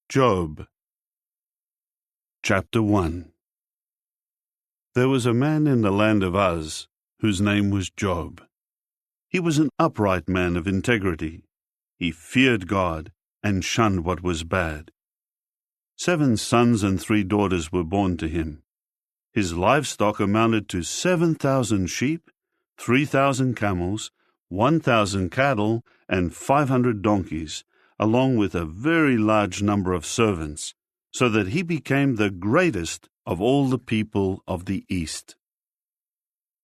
Job. Chapter 1. There was a man in the land of Uz, whose name was Job. He was an upright man of integrity. He feared God and shunned what was bad. 7 sons and 3 daughters were born to him. His livestock amounted to 7,000 sheep, 3,000 camels, 1,000 cattle, and 500 donkeys, along with a very large number of servants, so that he became the greatest of all the people of the East.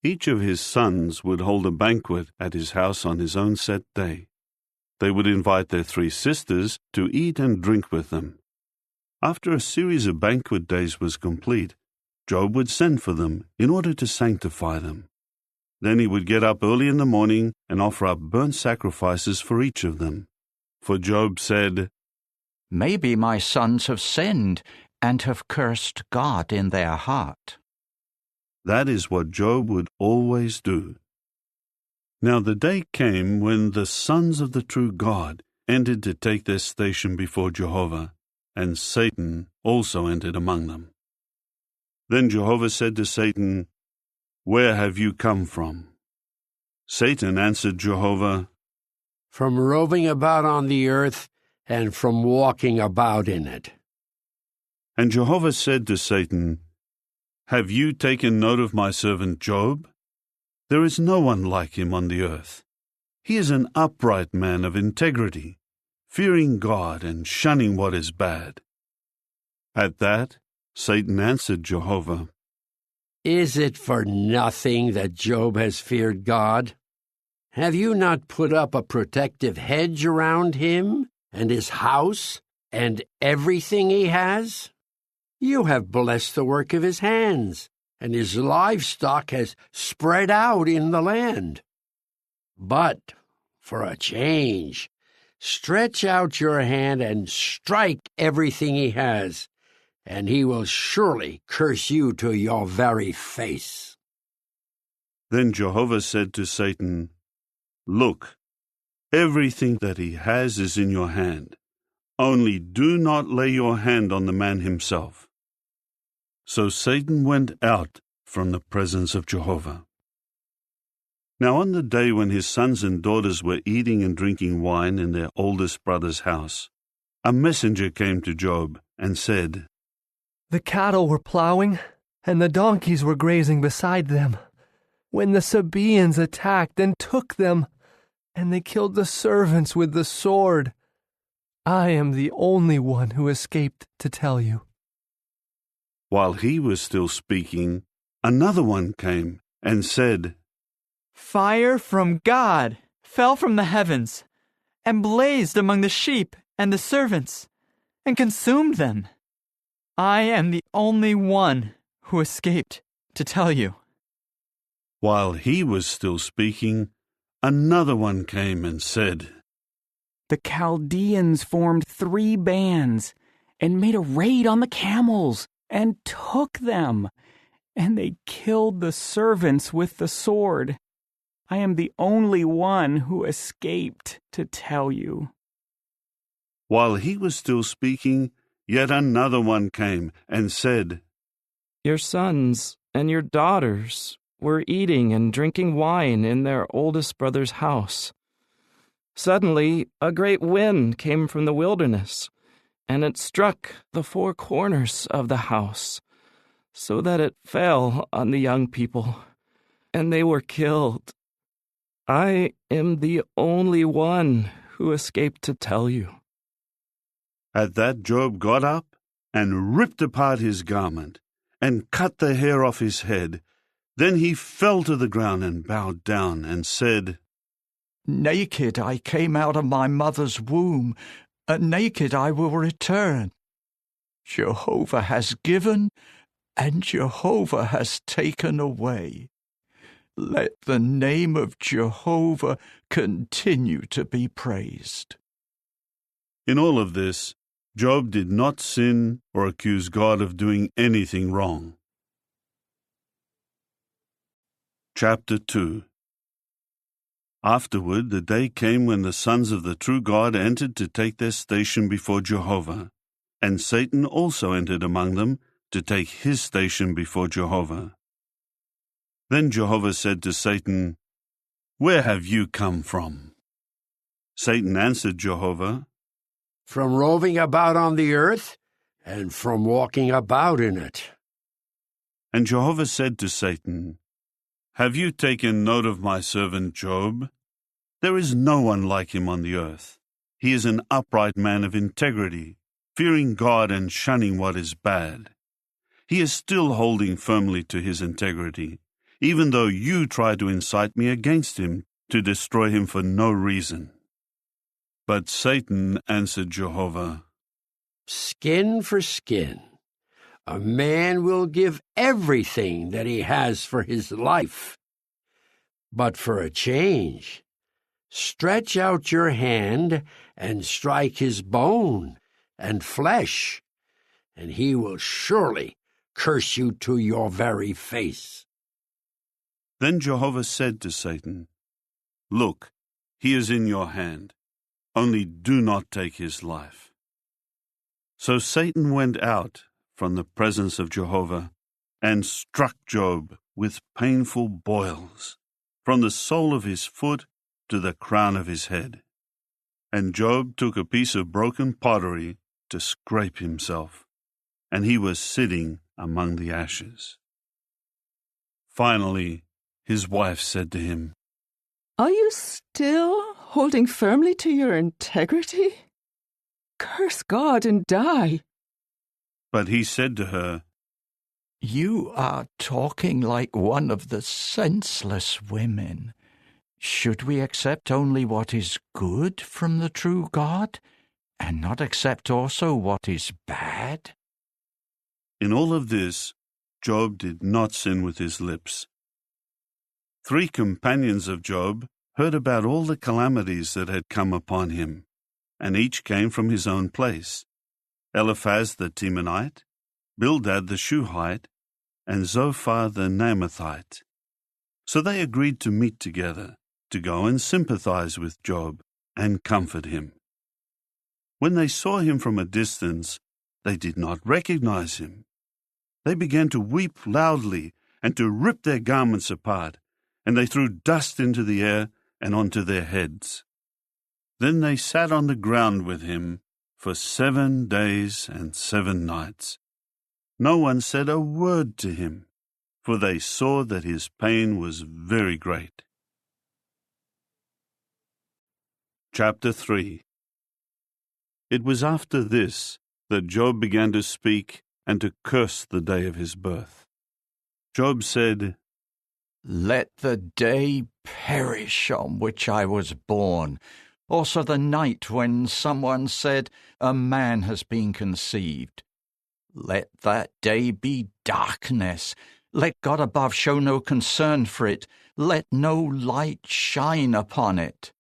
Each of his sons would hold a banquet at his house on his own set day. They would invite their 3 sisters to eat and drink with them. After a series of banquet days was complete, Job would send for them in order to sanctify them. Then he would get up early in the morning and offer up burnt sacrifices for each of them. For Job said, "Maybe my sons have sinned and have cursed God in their heart." That is what Job would always do. Now the day came when the sons of the true God entered to take their station before Jehovah, and Satan also entered among them. Then Jehovah said to Satan, "Where have you come from?" Satan answered Jehovah, "From roving about on the earth and from walking about in it." And Jehovah said to Satan, "Have you taken note of my servant Job? There is no one like him on the earth. He is an upright man of integrity, fearing God and shunning what is bad." At that, Satan answered Jehovah, "Is it for nothing that Job has feared God? Have you not put up a protective hedge around him and his house and everything he has? You have blessed the work of his hands, and his livestock has spread out in the land. But, for a change, stretch out your hand and strike everything he has, and he will surely curse you to your very face." Then Jehovah said to Satan, "Look, everything that he has is in your hand. Only do not lay your hand on the man himself." So Satan went out from the presence of Jehovah. Now on the day when his sons and daughters were eating and drinking wine in their oldest brother's house, a messenger came to Job and said, "The cattle were plowing, and the donkeys were grazing beside them, when the Sabaeans attacked and took them, and they killed the servants with the sword. I am the only one who escaped to tell you." While he was still speaking, another one came and said, "Fire from God fell from the heavens, and blazed among the sheep and the servants, and consumed them. I am the only one who escaped to tell you." While he was still speaking, another one came and said, "The Chaldeans formed 3 bands and made a raid on the camels and took them, and they killed the servants with the sword. I am the only one who escaped to tell you." While he was still speaking, yet another one came and said, "Your sons and your daughters were eating and drinking wine in their oldest brother's house. Suddenly, a great wind came from the wilderness, and it struck the 4 corners of the house, so that it fell on the young people, and they were killed. I am the only one who escaped to tell you." At that Job got up and ripped apart his garment and cut the hair off his head. Then he fell to the ground and bowed down and said, "Naked I came out of my mother's womb, and naked I will return. Jehovah has given, and Jehovah has taken away. Let the name of Jehovah continue to be praised." In all of this, Job did not sin or accuse God of doing anything wrong. Chapter 2. Afterward, the day came when the sons of the true God entered to take their station before Jehovah, and Satan also entered among them to take his station before Jehovah. Then Jehovah said to Satan, "Where have you come from?" Satan answered Jehovah, "From roving about on the earth and from walking about in it." And Jehovah said to Satan, "Have you taken note of my servant Job? There is no one like him on the earth. He is an upright man of integrity, fearing God and shunning what is bad. He is still holding firmly to his integrity, even though you try to incite me against him to destroy him for no reason." But Satan answered Jehovah, "Skin for skin. A man will give everything that he has for his life. But for a change, stretch out your hand and strike his bone and flesh, and he will surely curse you to your very face." Then Jehovah said to Satan, "Look, he is in your hand. Only do not take his life." So Satan went out from the presence of Jehovah and struck Job with painful boils, from the sole of his foot to the crown of his head. And Job took a piece of broken pottery to scrape himself, and he was sitting among the ashes. Finally, his wife said to him, "Are you still holding firmly to your integrity? Curse God and die." But he said to her, You are talking like one of the senseless women. Should we accept only what is good from the true God, and not accept also what is bad? In all of this, Job did not sin with his lips. 3 companions of Job heard about all the calamities that had come upon him, and each came from his own place: Eliphaz the Temanite, Bildad the Shuhite, and Zophar the Naamathite. So they agreed to meet together, to go and sympathize with Job and comfort him. When they saw him from a distance, they did not recognize him. They began to weep loudly and to rip their garments apart, and they threw dust into the air and onto their heads. Then they sat on the ground with him for 7 days and 7 nights. No one said a word to him, for they saw that his pain was very great. Chapter 3. It was after this that Job began to speak and to curse the day of his birth. Job said, Let the day perish on which I was born, also the night when someone said, a man has been conceived. Let that day be darkness. Let God above show no concern for it. Let no light shine upon it.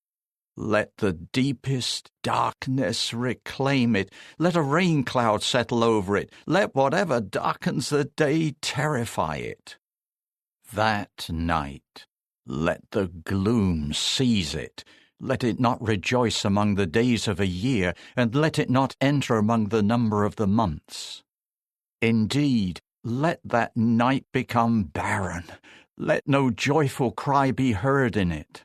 Let the deepest darkness reclaim it. Let a rain cloud settle over it. Let whatever darkens the day terrify it. That night, let the gloom seize it. Let it not rejoice among the days of a year, and let it not enter among the number of the months. Indeed, let that night become barren. Let no joyful cry be heard in it.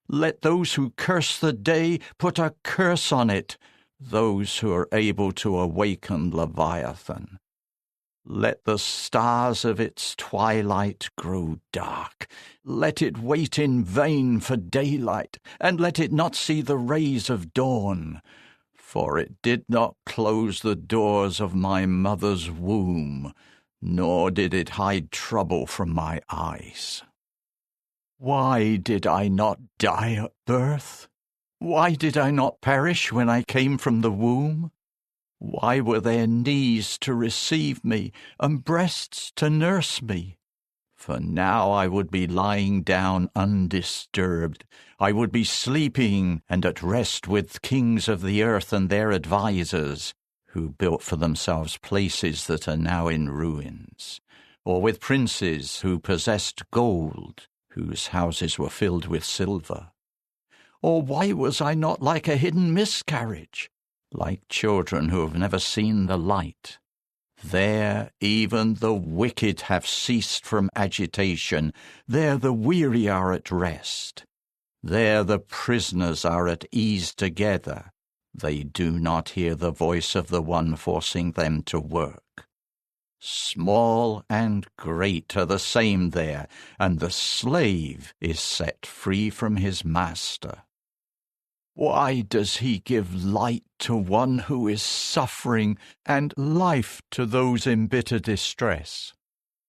Let those who curse the day put a curse on it, those who are able to awaken Leviathan. Let the stars of its twilight grow dark. Let it wait in vain for daylight, and let it not see the rays of dawn. For it did not close the doors of my mother's womb, nor did it hide trouble from my eyes. Why did I not die at birth? Why did I not perish when I came from the womb? Why were there knees to receive me, and breasts to nurse me? For now I would be lying down undisturbed. I would be sleeping and at rest with kings of the earth and their advisers, who built for themselves places that are now in ruins, or with princes who possessed gold, whose houses were filled with silver. Or why was I not like a hidden miscarriage, like children who have never seen the light. There even the wicked have ceased from agitation. There the weary are at rest. There the prisoners are at ease together. They do not hear the voice of the one forcing them to work. Small and great are the same there, and the slave is set free from his master. Why does he give light to one who is suffering and life to those in bitter distress?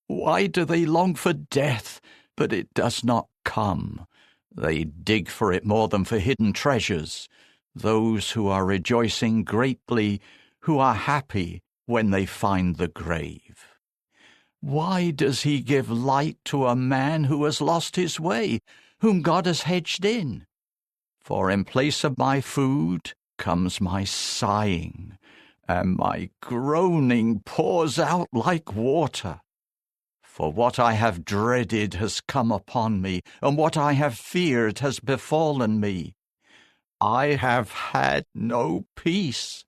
Why do they long for death, but it does not come? They dig for it more than for hidden treasures. Those who are rejoicing greatly, who are happy when they find the grave. Why does he give light to a man who has lost his way, whom God has hedged in? For in place of my food comes my sighing, and my groaning pours out like water. For what I have dreaded has come upon me, and what I have feared has befallen me. I have had no peace,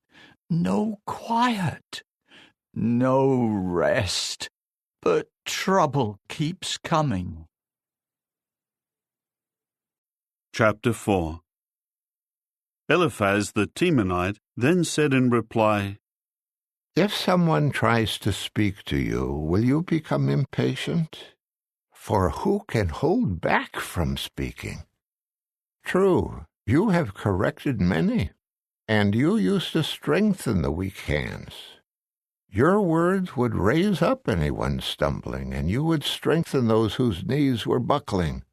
no quiet, no rest, but trouble keeps coming. Chapter 4. Eliphaz the Temanite then said in reply, If someone tries to speak to you, will you become impatient? For who can hold back from speaking? True, you have corrected many, and you used to strengthen the weak hands. Your words would raise up anyone stumbling, and you would strengthen those whose knees were buckling.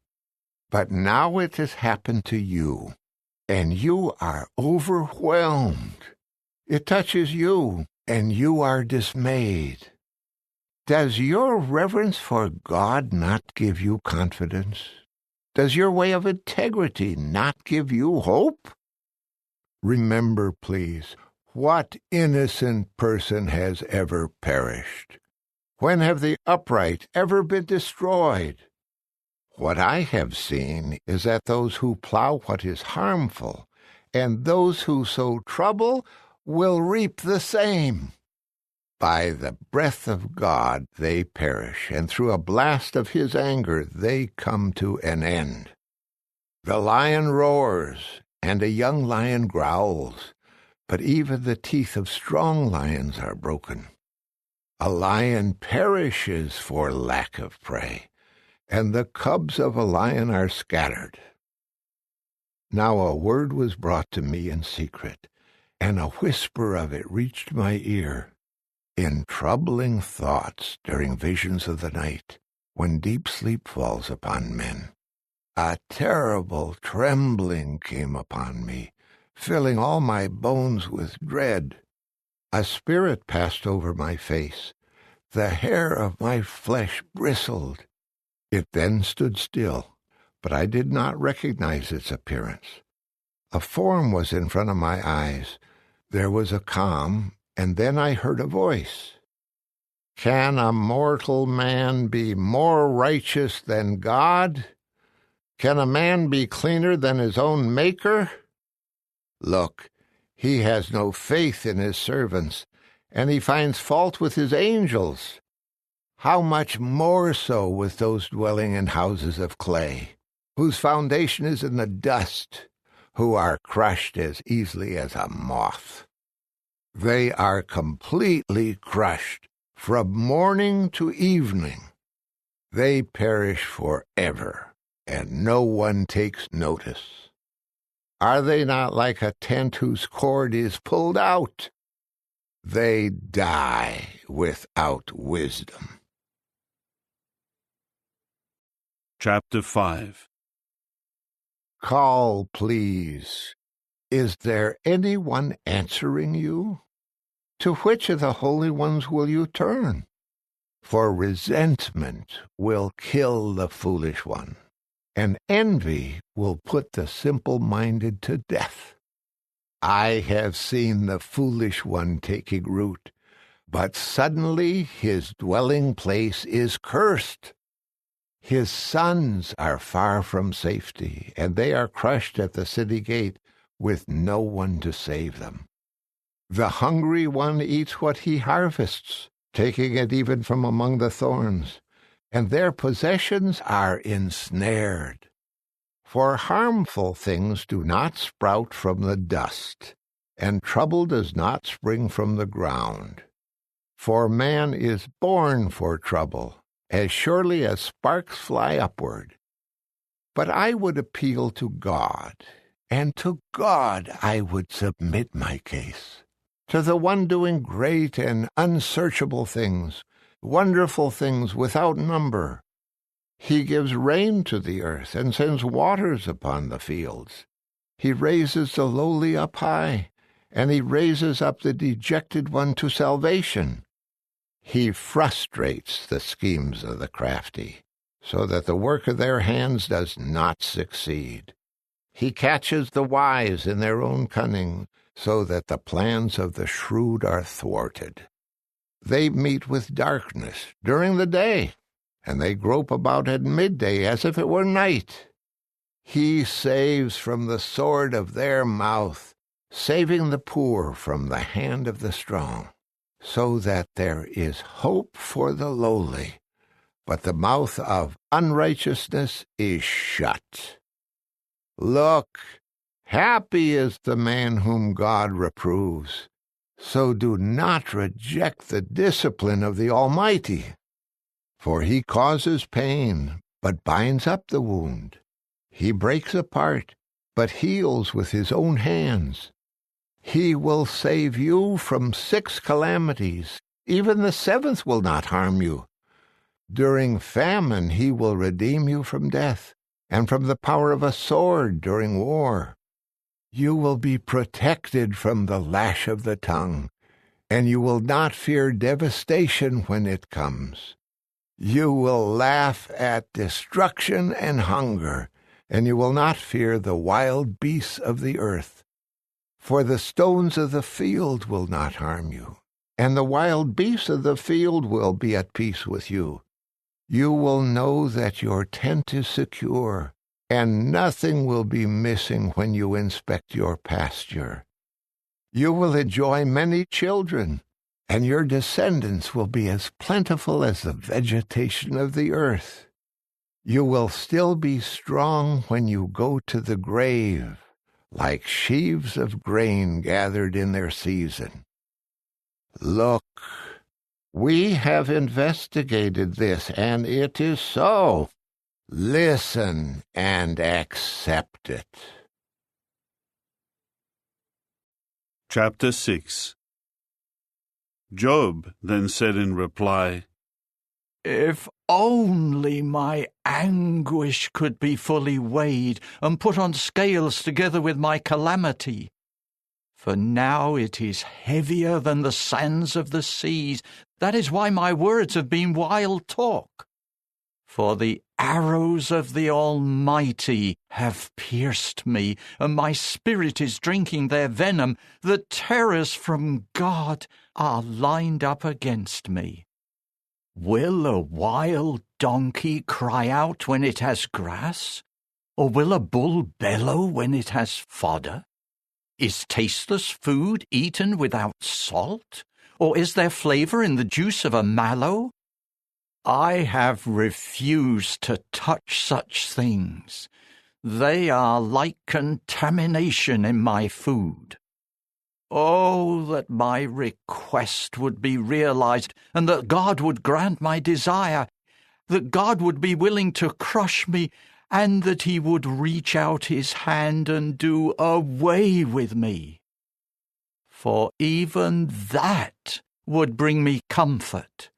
But now it has happened to you, and you are overwhelmed. It touches you, and you are dismayed. Does your reverence for God not give you confidence? Does your way of integrity not give you hope? Remember, please, what innocent person has ever perished? When have the upright ever been destroyed? What I have seen is that those who plow what is harmful, and those who sow trouble, will reap the same. By the breath of God they perish, and through a blast of his anger they come to an end. The lion roars, and a young lion growls, but even the teeth of strong lions are broken. A lion perishes for lack of prey, and the cubs of a lion are scattered. Now a word was brought to me in secret, and a whisper of it reached my ear. In troubling thoughts during visions of the night, when deep sleep falls upon men, a terrible trembling came upon me, filling all my bones with dread. A spirit passed over my face. The hair of my flesh bristled. It then stood still, but I did not recognize its appearance. A form was in front of my eyes. There was a calm, and then I heard a voice. Can a mortal man be more righteous than God? Can a man be cleaner than his own Maker? Look, he has no faith in his servants, and he finds fault with his angels. How much more so with those dwelling in houses of clay, whose foundation is in the dust, who are crushed as easily as a moth. They are completely crushed from morning to evening. They perish forever, and no one takes notice. Are they not like a tent whose cord is pulled out? They die without wisdom. Chapter 5. Call, please. Is there anyone answering you? To which of the holy ones will you turn? For resentment will kill the foolish one, and envy will put the simple-minded to death. I have seen the foolish one taking root, but suddenly his dwelling place is cursed. His sons are far from safety, and they are crushed at the city gate with no one to save them. The hungry one eats what he harvests, taking it even from among the thorns, and their possessions are ensnared. For harmful things do not sprout from the dust, and trouble does not spring from the ground. For man is born for trouble, as surely as sparks fly upward. But I would appeal to God, and to God I would submit my case, to the one doing great and unsearchable things, wonderful things without number. He gives rain to the earth and sends waters upon the fields. He raises the lowly up high, and he raises up the dejected one to salvation. He frustrates the schemes of the crafty, so that the work of their hands does not succeed. He catches the wise in their own cunning, so that the plans of the shrewd are thwarted. They meet with darkness during the day, and they grope about at midday as if it were night. He saves from the sword of their mouth, saving the poor from the hand of the strong, so that there is hope for the lowly, but the mouth of unrighteousness is shut. Look, happy is the man whom God reproves. So do not reject the discipline of the Almighty. For he causes pain, but binds up the wound. He breaks apart, but heals with his own hands. He will save you from 6 calamities. Even the 7th will not harm you. During famine he will redeem you from death, and from the power of a sword during war. You will be protected from the lash of the tongue, and you will not fear devastation when it comes. You will laugh at destruction and hunger, and you will not fear the wild beasts of the earth. For the stones of the field will not harm you, and the wild beasts of the field will be at peace with you. You will know that your tent is secure, and nothing will be missing when you inspect your pasture. You will enjoy many children, and your descendants will be as plentiful as the vegetation of the earth. You will still be strong when you go to the grave, like sheaves of grain gathered in their season. Look, we have investigated this, and it is so. Listen and accept it. Chapter 6. Job then said in reply, If only my anguish could be fully weighed and put on scales together with my calamity. For now it is heavier than the sands of the seas. That is why my words have been wild talk. For the arrows of the Almighty have pierced me, and my spirit is drinking their venom. The terrors from God are lined up against me. Will a wild donkey cry out when it has grass? Or will a bull bellow when it has fodder? Is tasteless food eaten without salt? Or is there flavor in the juice of a mallow? I have refused to touch such things. They are like contamination in my food. Oh, that my request would be realized, and that God would grant my desire, that God would be willing to crush me, and that he would reach out his hand and do away with me. For even that would bring me comfort.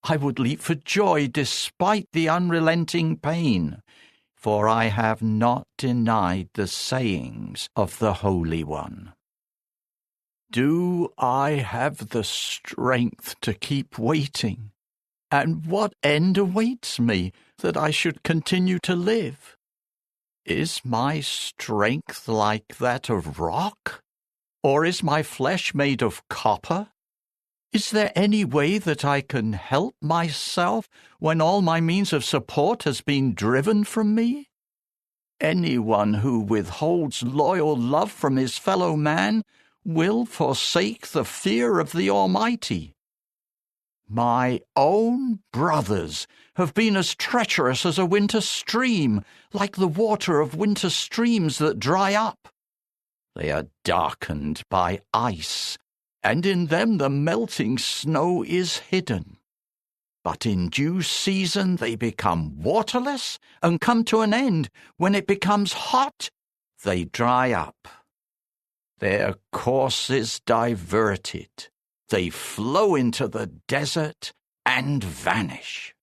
I would leap for joy despite the unrelenting pain, for I have not denied the sayings of the Holy One. Do I have the strength to keep waiting? And what end awaits me that I should continue to live? Is my strength like that of rock? Or is my flesh made of copper? Is there any way that I can help myself when all my means of support has been driven from me? Anyone who withholds loyal love from his fellow man will forsake the fear of the Almighty. My own brothers have been as treacherous as a winter stream, like the water of winter streams that dry up. They are darkened by ice, and in them the melting snow is hidden. But in due season they become waterless and come to an end. When it becomes hot, they dry up. Their course is diverted. They flow into the desert and vanish.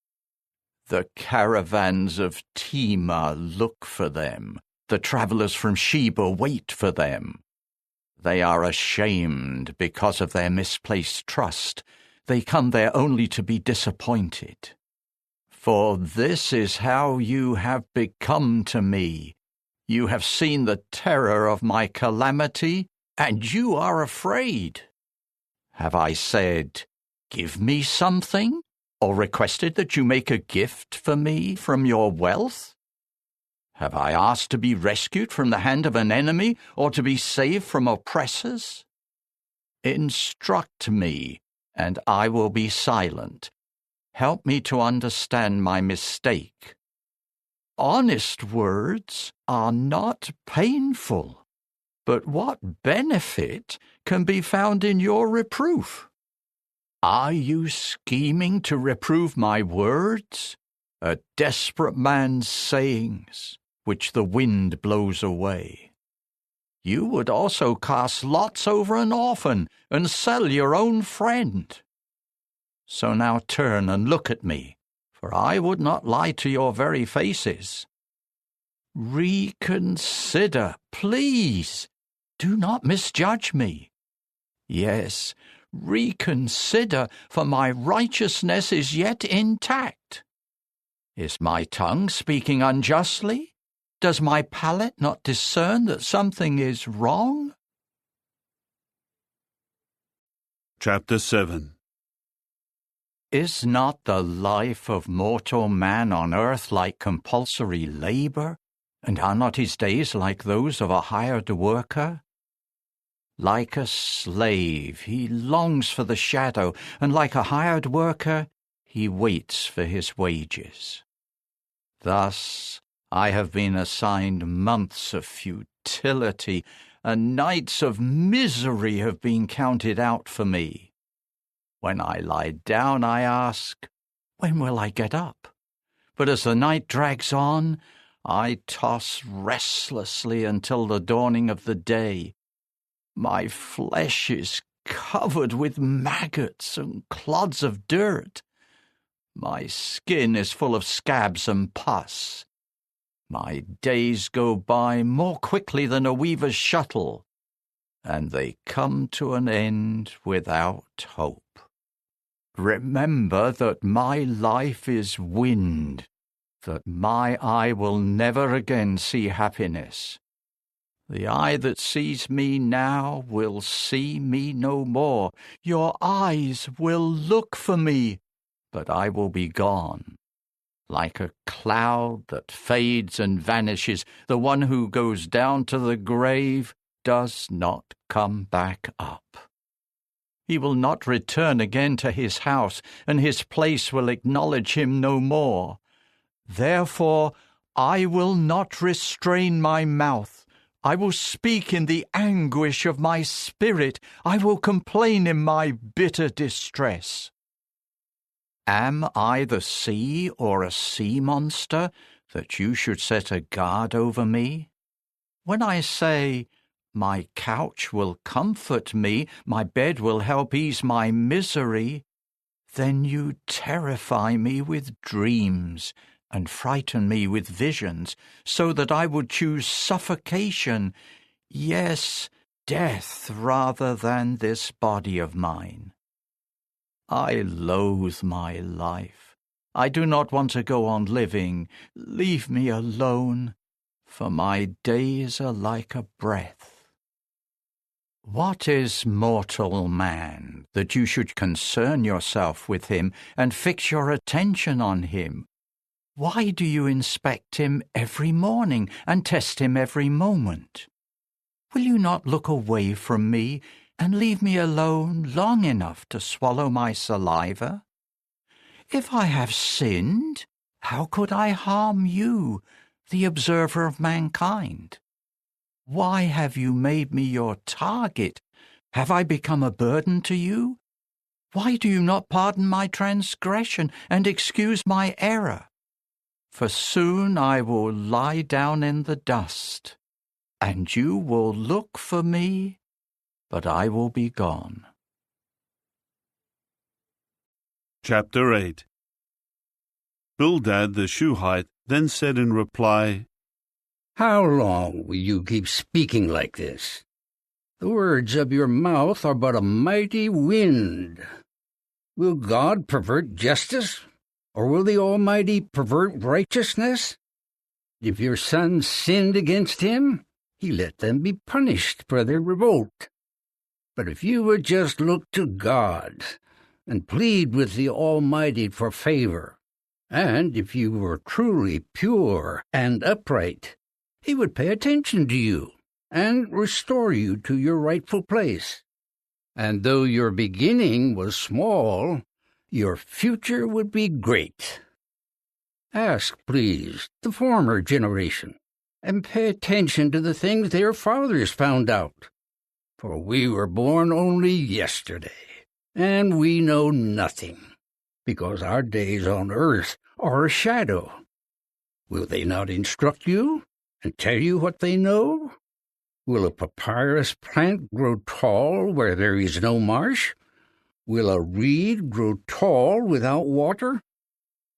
The caravans of Tema look for them. The travellers from Sheba wait for them. They are ashamed because of their misplaced trust. They come there only to be disappointed. For this is how you have become to me. You have seen the terror of my calamity, and you are afraid. Have I said, "Give me something," or requested that you make a gift for me from your wealth? Have I asked to be rescued from the hand of an enemy, or to be saved from oppressors? Instruct me, and I will be silent. Help me to understand my mistake. Honest words are not painful, but what benefit can be found in your reproof? Are you scheming to reprove my words, a desperate man's sayings, which the wind blows away? You would also cast lots over an orphan and sell your own friend. So now turn and look at me, for I would not lie to your very faces. Reconsider, please. Do not misjudge me. Yes, reconsider, for my righteousness is yet intact. Is my tongue speaking unjustly? Does my palate not discern that something is wrong? Chapter 7. Is not the life of mortal man on earth like compulsory labor, and are not his days like those of a hired worker? Like a slave, he longs for the shadow, and like a hired worker, he waits for his wages. Thus I have been assigned months of futility, and nights of misery have been counted out for me. When I lie down, I ask, when will I get up? But as the night drags on, I toss restlessly until the dawning of the day. My flesh is covered with maggots and clods of dirt. My skin is full of scabs and pus. My days go by more quickly than a weaver's shuttle, and they come to an end without hope. Remember that my life is wind, that my eye will never again see happiness. The eye that sees me now will see me no more. Your eyes will look for me, but I will be gone. Like a cloud that fades and vanishes, the one who goes down to the grave does not come back up. He will not return again to his house, and his place will acknowledge him no more. Therefore I will not restrain my mouth. I will speak in the anguish of my spirit. I will complain in my bitter distress. Am I the sea or a sea monster, that you should set a guard over me? When I say, my couch will comfort me, my bed will help ease my misery, then you terrify me with dreams and frighten me with visions, so that I would choose suffocation, yes, death, rather than this body of mine. I loathe my life. I do not want to go on living. Leave me alone, for my days are like a breath. What is mortal man, that you should concern yourself with him and fix your attention on him? Why do you inspect him every morning and test him every moment? Will you not look away from me and leave me alone long enough to swallow my saliva? If I have sinned, how could I harm you, the observer of mankind? Why have you made me your target? Have I become a burden to you? Why do you not pardon my transgression and excuse my error? For soon I will lie down in the dust, and you will look for me, but I will be gone. Chapter 8. Bildad the Shuhite then said in reply, How long will you keep speaking like this? The words of your mouth are but a mighty wind. Will God pervert justice, or will the Almighty pervert righteousness? If your sons sinned against him, he let them be punished for their revolt. But if you would just look to God and plead with the Almighty for favor, and if you were truly pure and upright, he would pay attention to you and restore you to your rightful place. And though your beginning was small, your future would be great. Ask, please, the former generation, and pay attention to the things their fathers found out. For we were born only yesterday, and we know nothing, because our days on earth are a shadow. Will they not instruct you and tell you what they know? Will a papyrus plant grow tall where there is no marsh? Will a reed grow tall without water?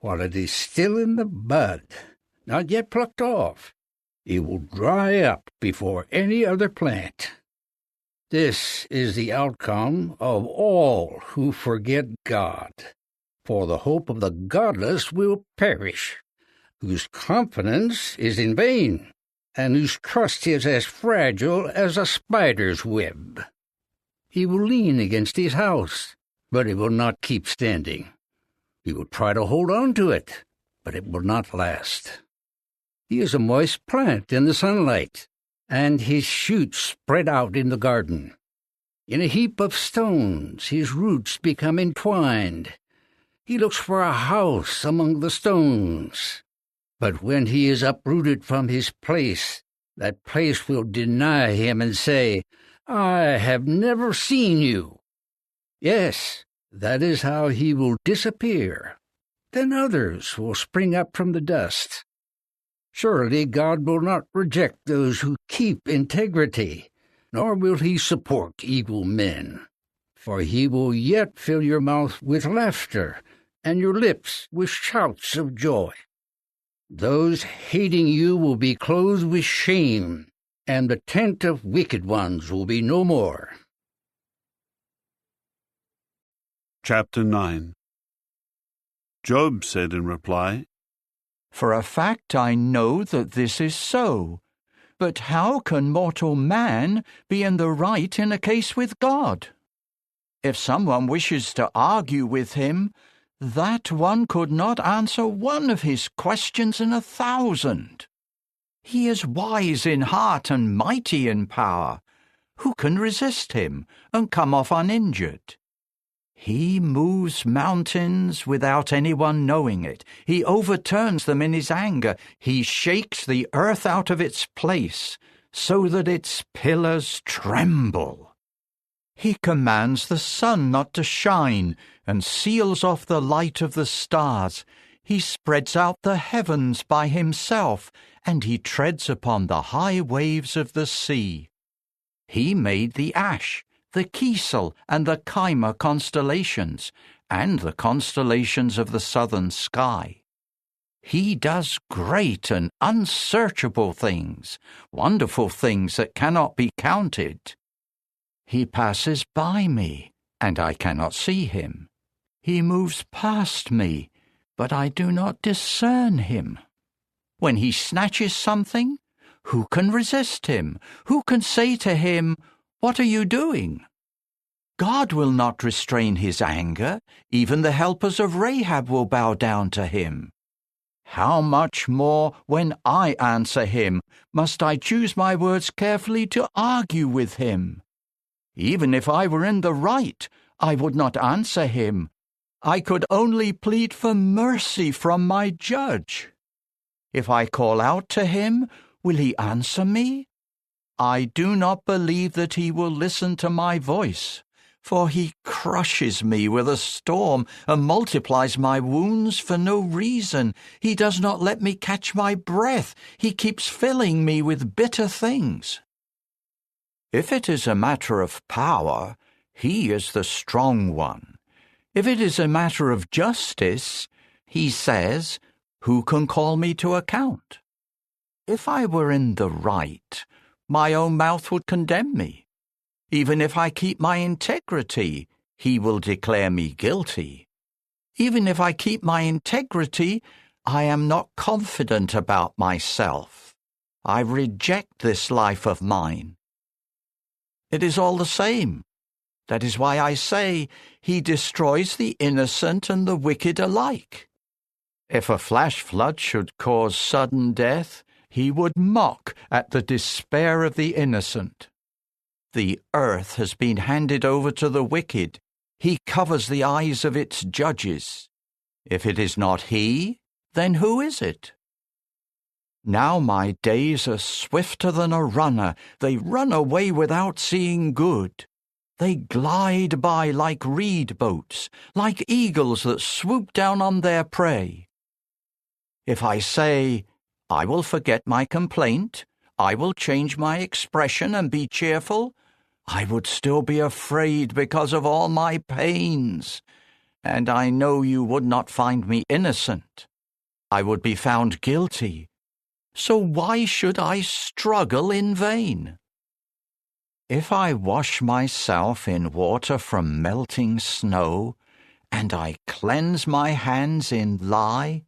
While it is still in the bud, not yet plucked off, it will dry up before any other plant. This is the outcome of all who forget God. For the hope of the godless will perish, whose confidence is in vain, and whose trust is as fragile as a spider's web. He will lean against his house, but it will not keep standing. He will try to hold on to it, but it will not last. He is a moist plant in the sunlight, and his shoots spread out in the garden. In a heap of stones his roots become entwined. He looks for a house among the stones. But when he is uprooted from his place, that place will deny him and say, I have never seen you. Yes, that is how he will disappear. Then others will spring up from the dust. Surely God will not reject those who keep integrity, nor will he support evil men. For he will yet fill your mouth with laughter, and your lips with shouts of joy. Those hating you will be clothed with shame, and the tent of wicked ones will be no more. Chapter 9. Job said in reply, For a fact I know that this is so. But how can mortal man be in the right in a case with God? If someone wishes to argue with him, that one could not answer one of his questions in 1,000. He is wise in heart and mighty in power. Who can resist him and come off uninjured? He moves mountains without anyone knowing it. He overturns them in his anger. He shakes the earth out of its place so that its pillars tremble. He commands the sun not to shine and seals off the light of the stars. He spreads out the heavens by himself, and he treads upon the high waves of the sea. He made the Ash, the Kisel, and the Chima constellations, and the constellations of the southern sky. He does great and unsearchable things, wonderful things that cannot be counted. He passes by me, and I cannot see him. He moves past me, but I do not discern him. When he snatches something, who can resist him? Who can say to him, What are you doing? God will not restrain his anger. Even the helpers of Rahab will bow down to him. How much more, when I answer him, must I choose my words carefully to argue with him? Even if I were in the right, I would not answer him. I could only plead for mercy from my judge. If I call out to him, will he answer me? I do not believe that he will listen to my voice, for he crushes me with a storm and multiplies my wounds for no reason. He does not let me catch my breath. He keeps filling me with bitter things. If it is a matter of power, he is the strong one. If it is a matter of justice, he says, who can call me to account? If I were in the right, my own mouth would condemn me. Even if I keep my integrity, he will declare me guilty. Even if I keep my integrity, I am not confident about myself. I reject this life of mine. It is all the same. That is why I say he destroys the innocent and the wicked alike. If a flash flood should cause sudden death, he would mock at the despair of the innocent. The earth has been handed over to the wicked. He covers the eyes of its judges. If it is not he, then who is it? Now my days are swifter than a runner. They run away without seeing good. They glide by like reed boats, like eagles that swoop down on their prey. If I say, I will forget my complaint, I will change my expression and be cheerful, I would still be afraid because of all my pains, and I know you would not find me innocent. I would be found guilty. So why should I struggle in vain? If I wash myself in water from melting snow, and I cleanse my hands in lye,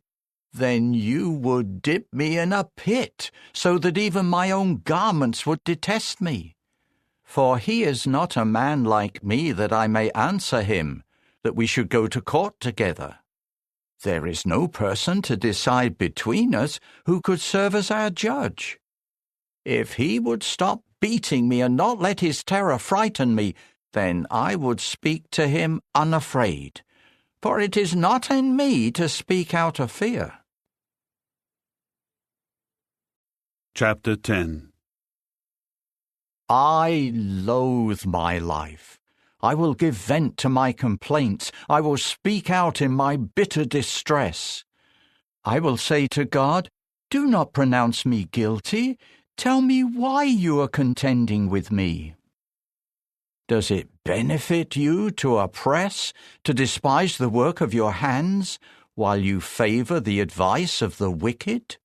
then you would dip me in a pit, so that even my own garments would detest me. For he is not a man like me that I may answer him, that we should go to court together. There is no person to decide between us who could serve as our judge. If he would stop beating me and not let his terror frighten me, then I would speak to him unafraid, for it is not in me to speak out of fear. Chapter 10. I loathe my life. I will give vent to my complaints. I will speak out in my bitter distress. I will say to God, do not pronounce me guilty. Tell me why you are contending with me. Does it benefit you to oppress, to despise the work of your hands, while you favor the advice of the wicked?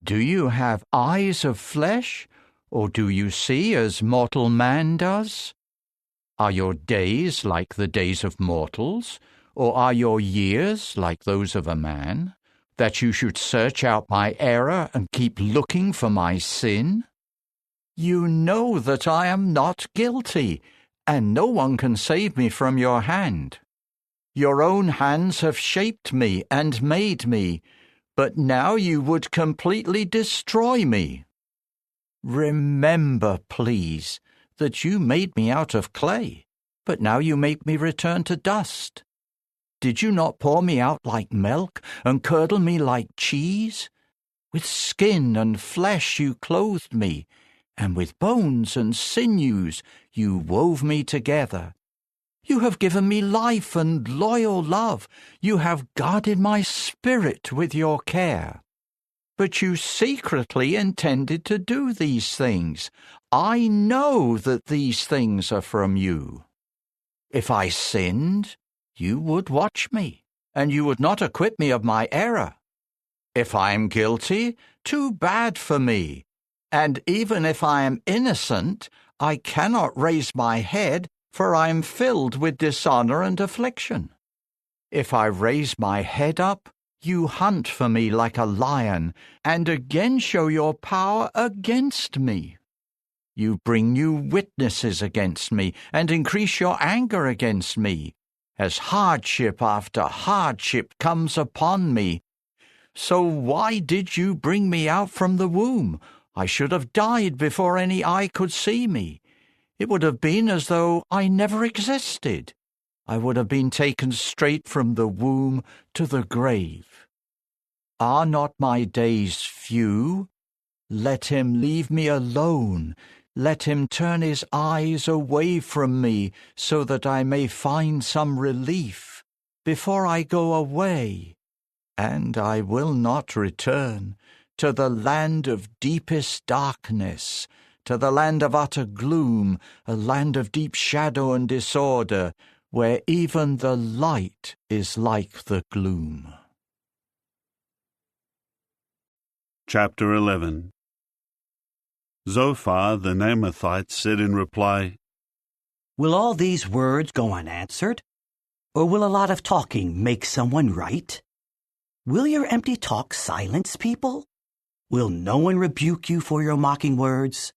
Do you have eyes of flesh, or do you see as mortal man does? Are your days like the days of mortals, or are your years like those of a man, that you should search out my error and keep looking for my sin? You know that I am not guilty, and no one can save me from your hand. Your own hands have shaped me and made me, but now you would completely destroy me. Remember, please, that you made me out of clay, but now you make me return to dust. Did you not pour me out like milk and curdle me like cheese? With skin and flesh you clothed me, and with bones and sinews you wove me together. You have given me life and loyal love. You have guarded my spirit with your care. But you secretly intended to do these things. I know that these things are from you. If I sinned, you would watch me, and you would not acquit me of my error. If I am guilty, too bad for me. And even if I am innocent, I cannot raise my head, for I am filled with dishonor and affliction. If I raise my head up, you hunt for me like a lion, and again show your power against me. You bring new witnesses against me, and increase your anger against me, as hardship after hardship comes upon me. So why did you bring me out from the womb? I should have died before any eye could see me. It would have been as though I never existed. I would have been taken straight from the womb to the grave. Are not my days few? Let him leave me alone. Let him turn his eyes away from me, so that I may find some relief before I go away. And I will not return to the land of deepest darkness, to the land of utter gloom, a land of deep shadow and disorder, where even the light is like the gloom. Chapter 11. Zophar the Naamathite said in reply, Will all these words go unanswered? Or will a lot of talking make someone right? Will your empty talk silence people? Will no one rebuke you for your mocking words?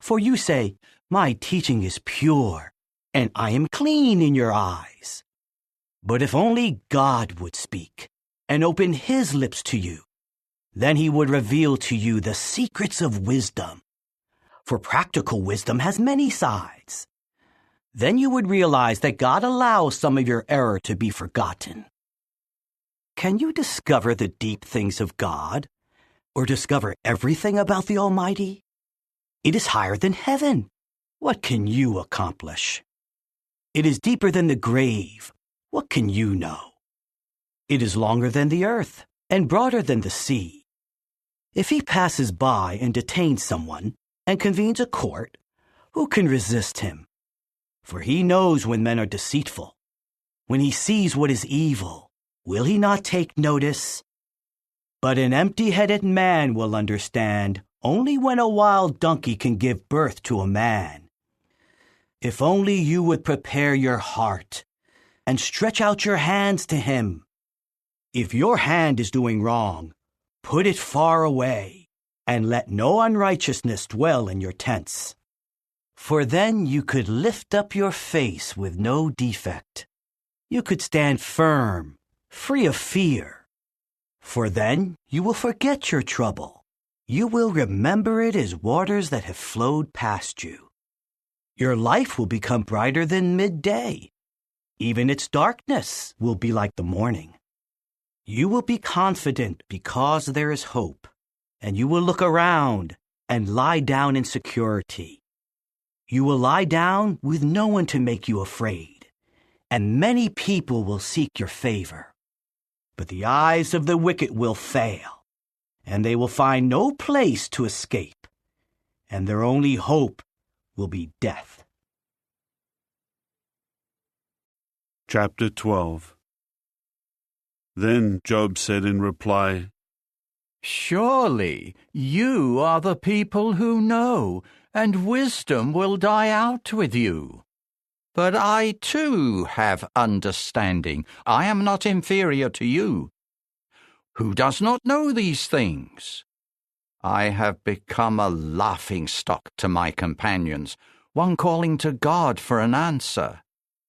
For you say, My teaching is pure, and I am clean in your eyes. But if only God would speak and open his lips to you, then he would reveal to you the secrets of wisdom. For practical wisdom has many sides. Then you would realize that God allows some of your error to be forgotten. Can you discover the deep things of God, or discover everything about the Almighty? It is higher than heaven. What can you accomplish? It is deeper than the grave. What can you know? It is longer than the earth, and broader than the sea. If he passes by and detains someone, and convenes a court, who can resist him? For he knows when men are deceitful. When he sees what is evil, will he not take notice? But an empty-headed man will understand only when a wild donkey can give birth to a man. If only you would prepare your heart and stretch out your hands to him. If your hand is doing wrong, put it far away, and let no unrighteousness dwell in your tents. For then you could lift up your face with no defect. You could stand firm, free of fear. For then you will forget your trouble. You will remember it as waters that have flowed past you. Your life will become brighter than midday. Even its darkness will be like the morning. You will be confident because there is hope, and you will look around and lie down in security. You will lie down with no one to make you afraid, and many people will seek your favor. But the eyes of the wicked will fail, and they will find no place to escape, and their only hope will be death. Chapter 12. Then Job said in reply, Surely you are the people who know, and wisdom will die out with you. But I too have understanding. I am not inferior to you. Who does not know these things? I have become a laughingstock to my companions, one calling to God for an answer.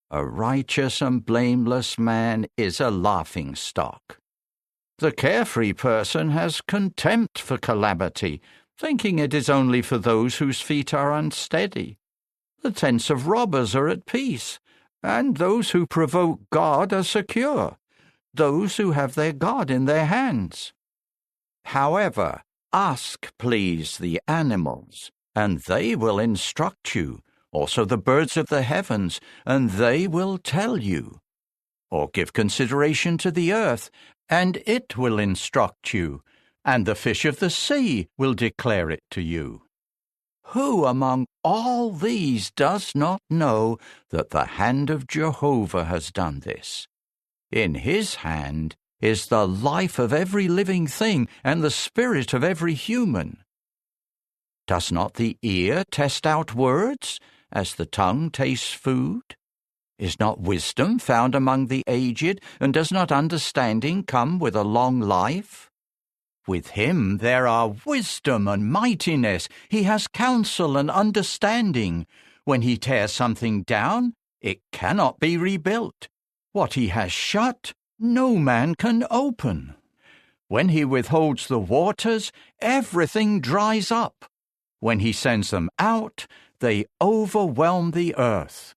A righteous and blameless man is a laughingstock. The carefree person has contempt for calamity, thinking it is only for those whose feet are unsteady. The tents of robbers are at peace, and those who provoke God are secure, those who have their God in their hands. However, ask, please, the animals, and they will instruct you, also the birds of the heavens, and they will tell you. Or give consideration to the earth, and it will instruct you, and the fish of the sea will declare it to you. Who among all these does not know that the hand of Jehovah has done this? In his hand is the life of every living thing and the spirit of every human. Does not the ear test out words, as the tongue tastes food? Is not wisdom found among the aged, and does not understanding come with a long life? With him there are wisdom and mightiness. He has counsel and understanding. When he tears something down, it cannot be rebuilt. What he has shut, no man can open. When he withholds the waters, everything dries up. When he sends them out, they overwhelm the earth.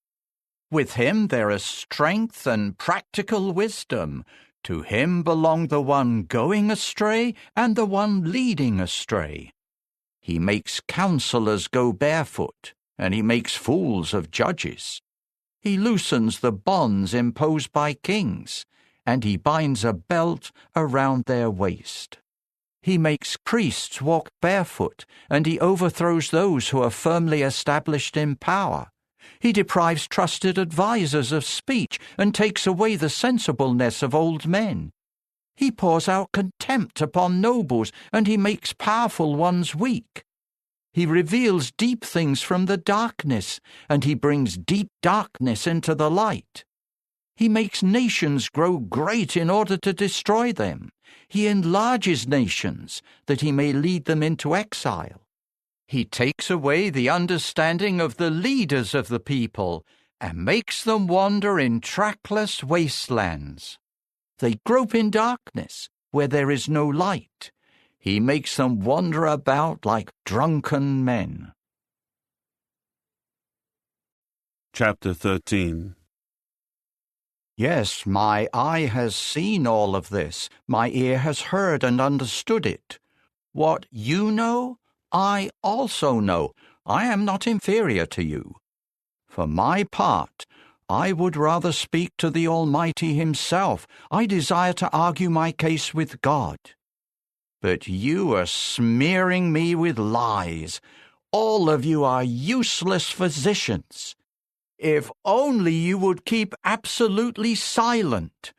With him there is strength and practical wisdom. To him belong the one going astray and the one leading astray. He makes counselors go barefoot, and he makes fools of judges. He loosens the bonds imposed by kings, and he binds a belt around their waist. He makes priests walk barefoot, and he overthrows those who are firmly established in power. He deprives trusted advisers of speech and takes away the sensibleness of old men. He pours out contempt upon nobles, and he makes powerful ones weak. He reveals deep things from the darkness, and he brings deep darkness into the light. He makes nations grow great in order to destroy them. He enlarges nations, that he may lead them into exile. He takes away the understanding of the leaders of the people, and makes them wander in trackless wastelands. They grope in darkness, where there is no light. He makes them wander about like drunken men. Chapter 13. Yes, my eye has seen all of this. My ear has heard and understood it. What you know, I also know. I am not inferior to you. For my part, I would rather speak to the Almighty himself. I desire to argue my case with God. But you are smearing me with lies. All of you are useless physicians. If only you would keep absolutely silent.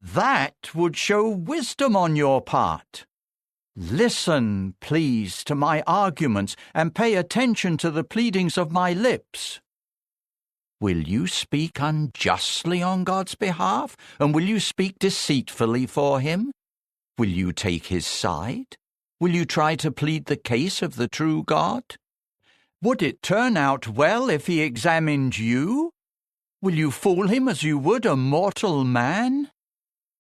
That would show wisdom on your part. Listen, please, to my arguments and pay attention to the pleadings of my lips. Will you speak unjustly on God's behalf, and will you speak deceitfully for him? Will you take his side? Will you try to plead the case of the true God? Would it turn out well if he examined you? Will you fool him as you would a mortal man?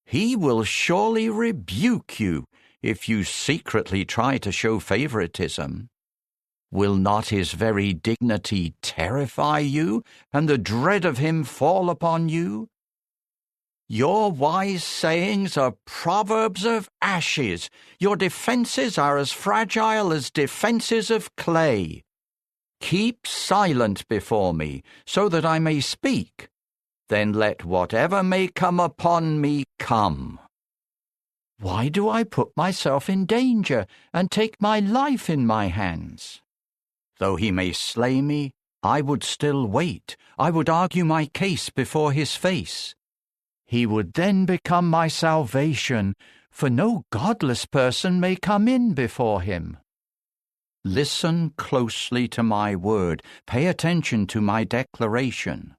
He will surely rebuke you if you secretly try to show favoritism. Will not his very dignity terrify you, and the dread of him fall upon you? Your wise sayings are proverbs of ashes. Your defenses are as fragile as defenses of clay. Keep silent before me, so that I may speak. Then let whatever may come upon me come. Why do I put myself in danger and take my life in my hands? Though he may slay me, I would still wait. I would argue my case before his face. He would then become my salvation, for no godless person may come in before him. Listen closely to my word. Pay attention to my declaration.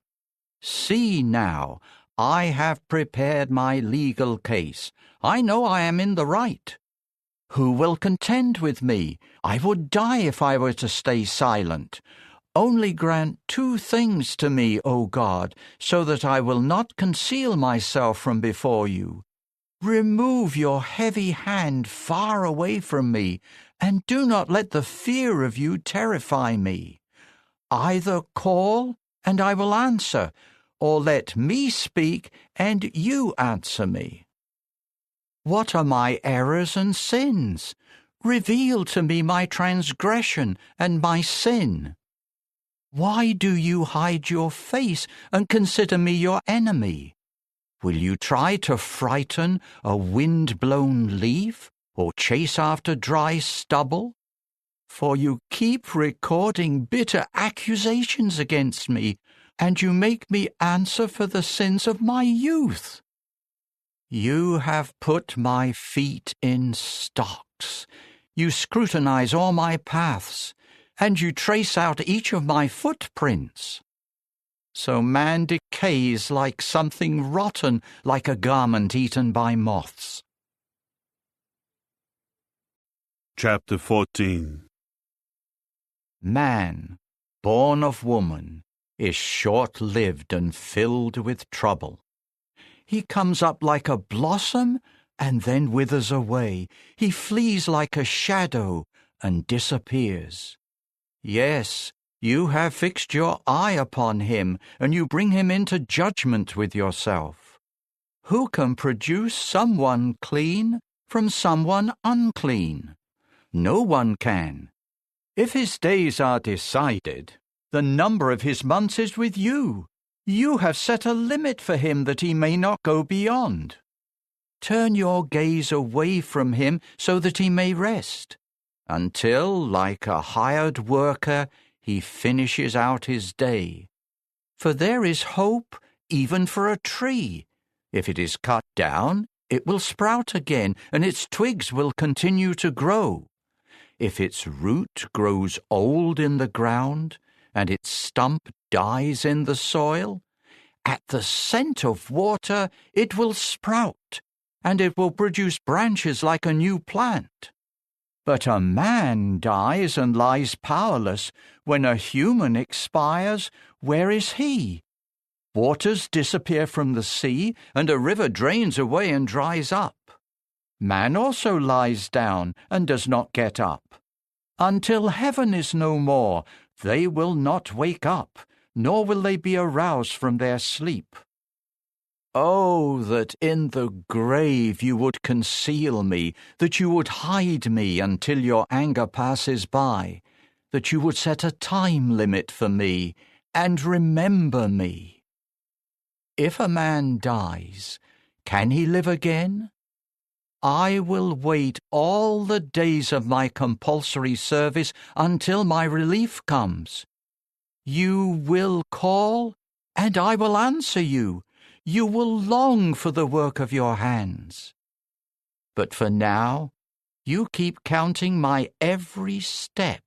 See now, I have prepared my legal case. I know I am in the right. Who will contend with me? I would die if I were to stay silent. Only grant two things to me, O God, so that I will not conceal myself from before you. Remove your heavy hand far away from me, and do not let the fear of you terrify me. Either call, and I will answer, or let me speak, and you answer me. What are my errors and sins? Reveal to me my transgression and my sin. Why do you hide your face and consider me your enemy? Will you try to frighten a wind-blown leaf or chase after dry stubble? For you keep recording bitter accusations against me, and you make me answer for the sins of my youth. You have put my feet in stocks. You scrutinize all my paths, and you trace out each of my footprints. So man decays like something rotten, like a garment eaten by moths. Chapter 14. Man, born of woman, is short-lived and filled with trouble. He comes up like a blossom and then withers away. He flees like a shadow and disappears. Yes, you have fixed your eye upon him, and you bring him into judgment with yourself. Who can produce someone clean from someone unclean? No one can. If his days are decided, the number of his months is with you. You have set a limit for him that he may not go beyond. Turn your gaze away from him so that he may rest, until, like a hired worker, he finishes out his day. For there is hope even for a tree. If it is cut down, it will sprout again, and its twigs will continue to grow. If its root grows old in the ground, and its stump dies in the soil, at the scent of water it will sprout, and it will produce branches like a new plant. But a man dies and lies powerless. When a human expires, where is he? Waters disappear from the sea, and a river drains away and dries up. Man also lies down and does not get up. Until heaven is no more, they will not wake up, nor will they be aroused from their sleep. Oh, that in the grave you would conceal me, that you would hide me until your anger passes by, that you would set a time limit for me and remember me. If a man dies, can he live again? I will wait all the days of my compulsory service until my relief comes. You will call, and I will answer you. You will long for the work of your hands. But for now, you keep counting my every step.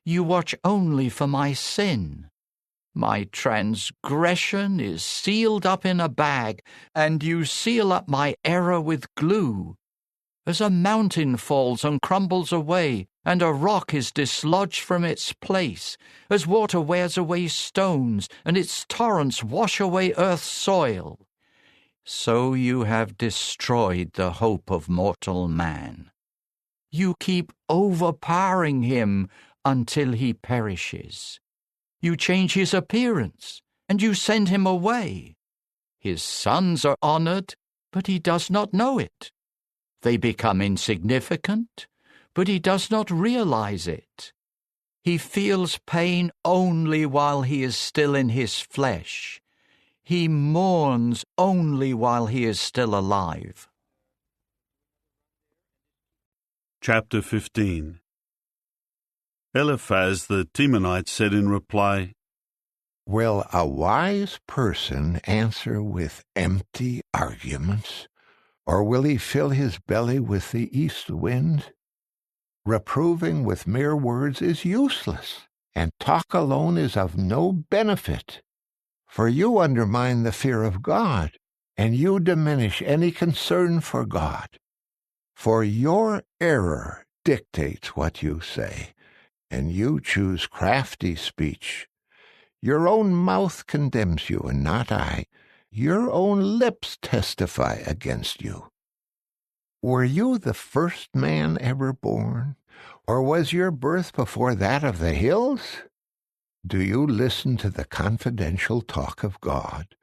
You watch only for my sin. My transgression is sealed up in a bag, and you seal up my error with glue. As a mountain falls and crumbles away, and a rock is dislodged from its place, as water wears away stones, and its torrents wash away earth's soil, so you have destroyed the hope of mortal man. You keep overpowering him until he perishes. You change his appearance, and you send him away. His sons are honored, but he does not know it. They become insignificant, but he does not realize it. He feels pain only while he is still in his flesh. He mourns only while he is still alive. Chapter 15. Eliphaz the Temanite said in reply, Will a wise person answer with empty arguments? Or will he fill his belly with the east wind? Reproving with mere words is useless, and talk alone is of no benefit. For you undermine the fear of God, and you diminish any concern for God. For your error dictates what you say, and you choose crafty speech. Your own mouth condemns you, and not I. Your own lips testify against you. Were you the first man ever born, or was your birth before that of the hills? Do you listen to the confidential talk of God,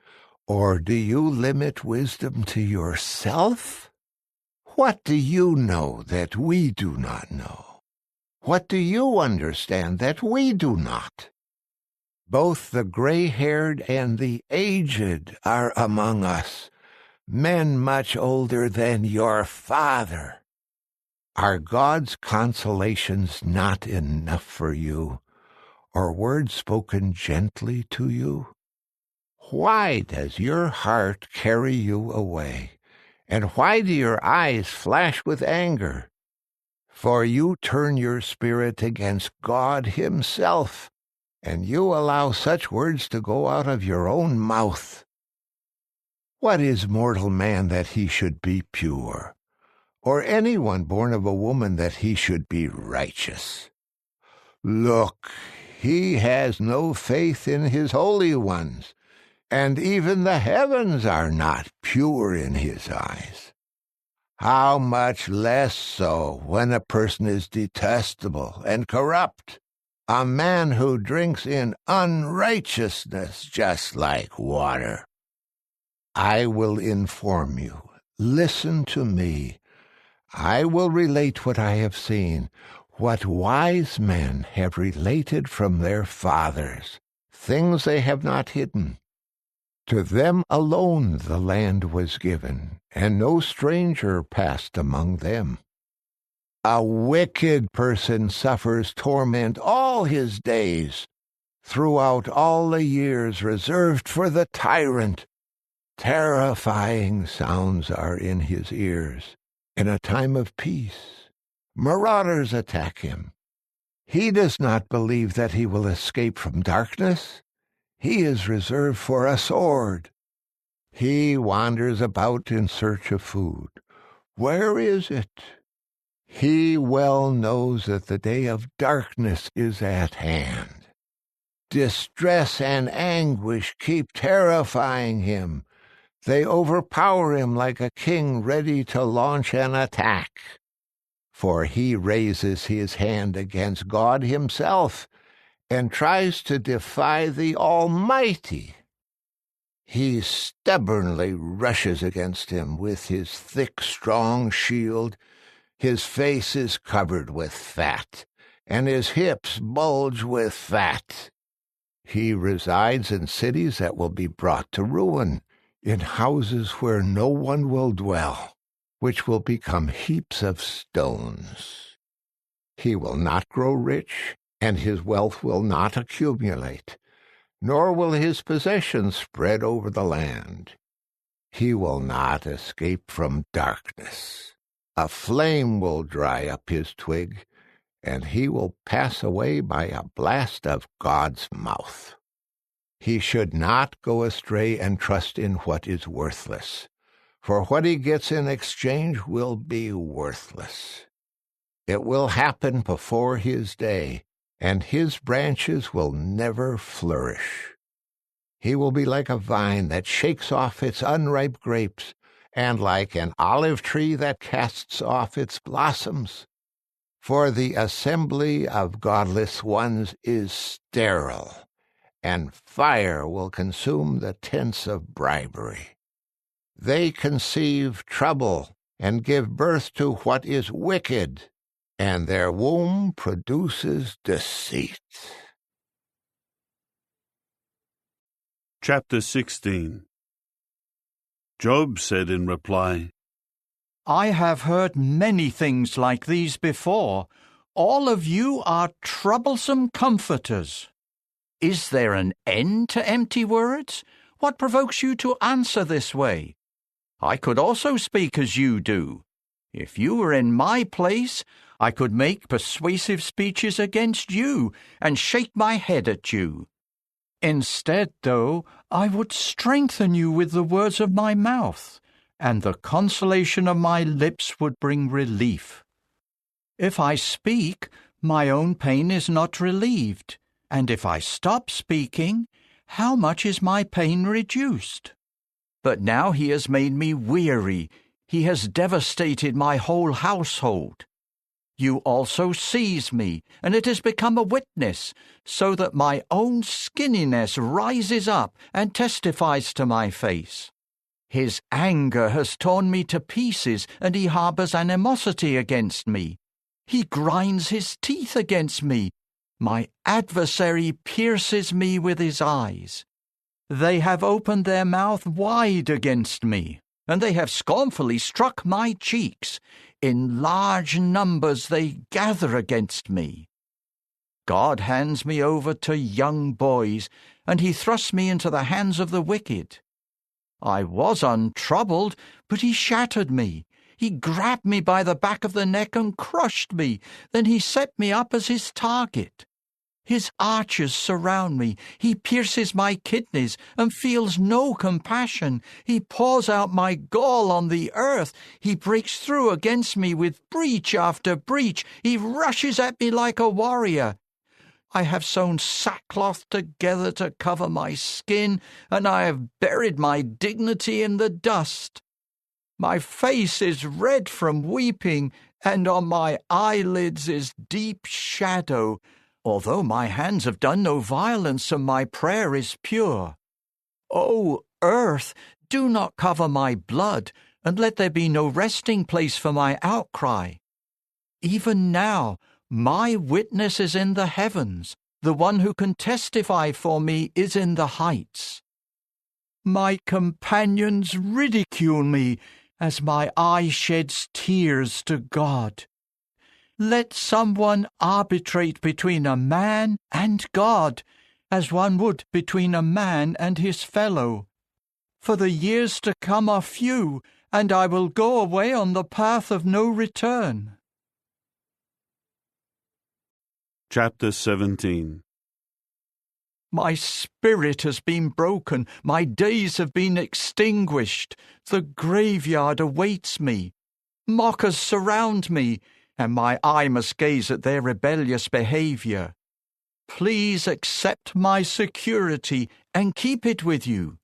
or do you limit wisdom to yourself? What do you know that we do not know? What do you understand that we do not? Both the gray-haired and the aged are among us, men much older than your father. Are God's consolations not enough for you, or words spoken gently to you? Why does your heart carry you away, and why do your eyes flash with anger? For you turn your spirit against God himself, and you allow such words to go out of your own mouth. What is mortal man that he should be pure, or anyone born of a woman that he should be righteous? Look, he has no faith in his holy ones, and even the heavens are not pure in his eyes. How much less so when a person is detestable and corrupt, a man who drinks in unrighteousness just like water. I will inform you. Listen to me. I will relate what I have seen, what wise men have related from their fathers, things they have not hidden. To them alone the land was given, and no stranger passed among them. A wicked person suffers torment all his days, throughout all the years reserved for the tyrant. Terrifying sounds are in his ears. In a time of peace, marauders attack him. He does not believe that he will escape from darkness. He is reserved for a sword. He wanders about in search of food. Where is it? He well knows that the day of darkness is at hand. Distress and anguish keep terrifying him. They overpower him like a king ready to launch an attack. For he raises his hand against God himself and tries to defy the Almighty. He stubbornly rushes against him with his thick, strong shield. His face is covered with fat, and his hips bulge with fat. He resides in cities that will be brought to ruin, in houses where no one will dwell, which will become heaps of stones. He will not grow rich, and his wealth will not accumulate, nor will his possessions spread over the land. He will not escape from darkness. A flame will dry up his twig, and he will pass away by a blast of God's mouth. He should not go astray and trust in what is worthless, for what he gets in exchange will be worthless. It will happen before his day, and his branches will never flourish. He will be like a vine that shakes off its unripe grapes, and like an olive tree that casts off its blossoms. For the assembly of godless ones is sterile, and fire will consume the tents of bribery. They conceive trouble and give birth to what is wicked, and their womb produces deceit. Chapter 16. Job said in reply, I have heard many things like these before. All of you are troublesome comforters. Is there an end to empty words? What provokes you to answer this way? I could also speak as you do. If you were in my place, I could make persuasive speeches against you and shake my head at you. Instead, though, I would strengthen you with the words of my mouth, and the consolation of my lips would bring relief. If I speak, my own pain is not relieved, and if I stop speaking, how much is my pain reduced? But now he has made me weary. He has devastated my whole household. You also seize me, and it has become a witness, so that my own skinniness rises up and testifies to my face. His anger has torn me to pieces, and he harbors animosity against me. He grinds his teeth against me. My adversary pierces me with his eyes. They have opened their mouth wide against me, and they have scornfully struck my cheeks. In large numbers they gather against me. God hands me over to young boys, and he thrusts me into the hands of the wicked. I was untroubled, but he shattered me. He grabbed me by the back of the neck and crushed me. Then he set me up as his target. His archers surround me. He pierces my kidneys and feels no compassion. He pours out my gall on the earth. He breaks through against me with breach after breach. He rushes at me like a warrior. I have sewn sackcloth together to cover my skin, and I have buried my dignity in the dust. My face is red from weeping, and on my eyelids is deep shadow, although my hands have done no violence and my prayer is pure. O earth, do not cover my blood, and let there be no resting place for my outcry. Even now, my witness is in the heavens. The one who can testify for me is in the heights. My companions ridicule me as my eye sheds tears to God. Let someone arbitrate between a man and God, as one would between a man and his fellow. For the years to come are few, and I will go away on the path of no return. Chapter 17. My spirit has been broken, my days have been extinguished. The graveyard awaits me. Mockers surround me, and my eye must gaze at their rebellious behavior. Please accept my security and keep it with you.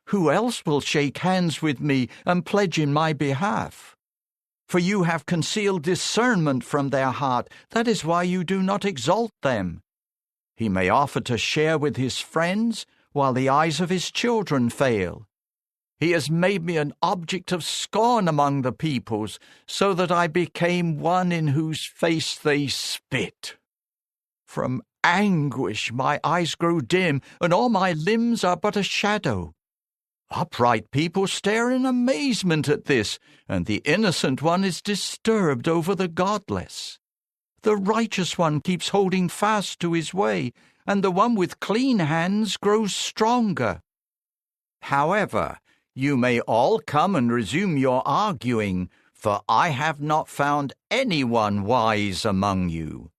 Who else will shake hands with me and pledge in my behalf? For you have concealed discernment from their heart. That is why you do not exalt them. He may offer to share with his friends, while the eyes of his children fail. He has made me an object of scorn among the peoples, so that I became one in whose face they spit. From anguish my eyes grow dim, and all my limbs are but a shadow. Upright people stare in amazement at this, and the innocent one is disturbed over the godless. The righteous one keeps holding fast to his way, and the one with clean hands grows stronger. However, you may all come and resume your arguing, for I have not found anyone wise among you.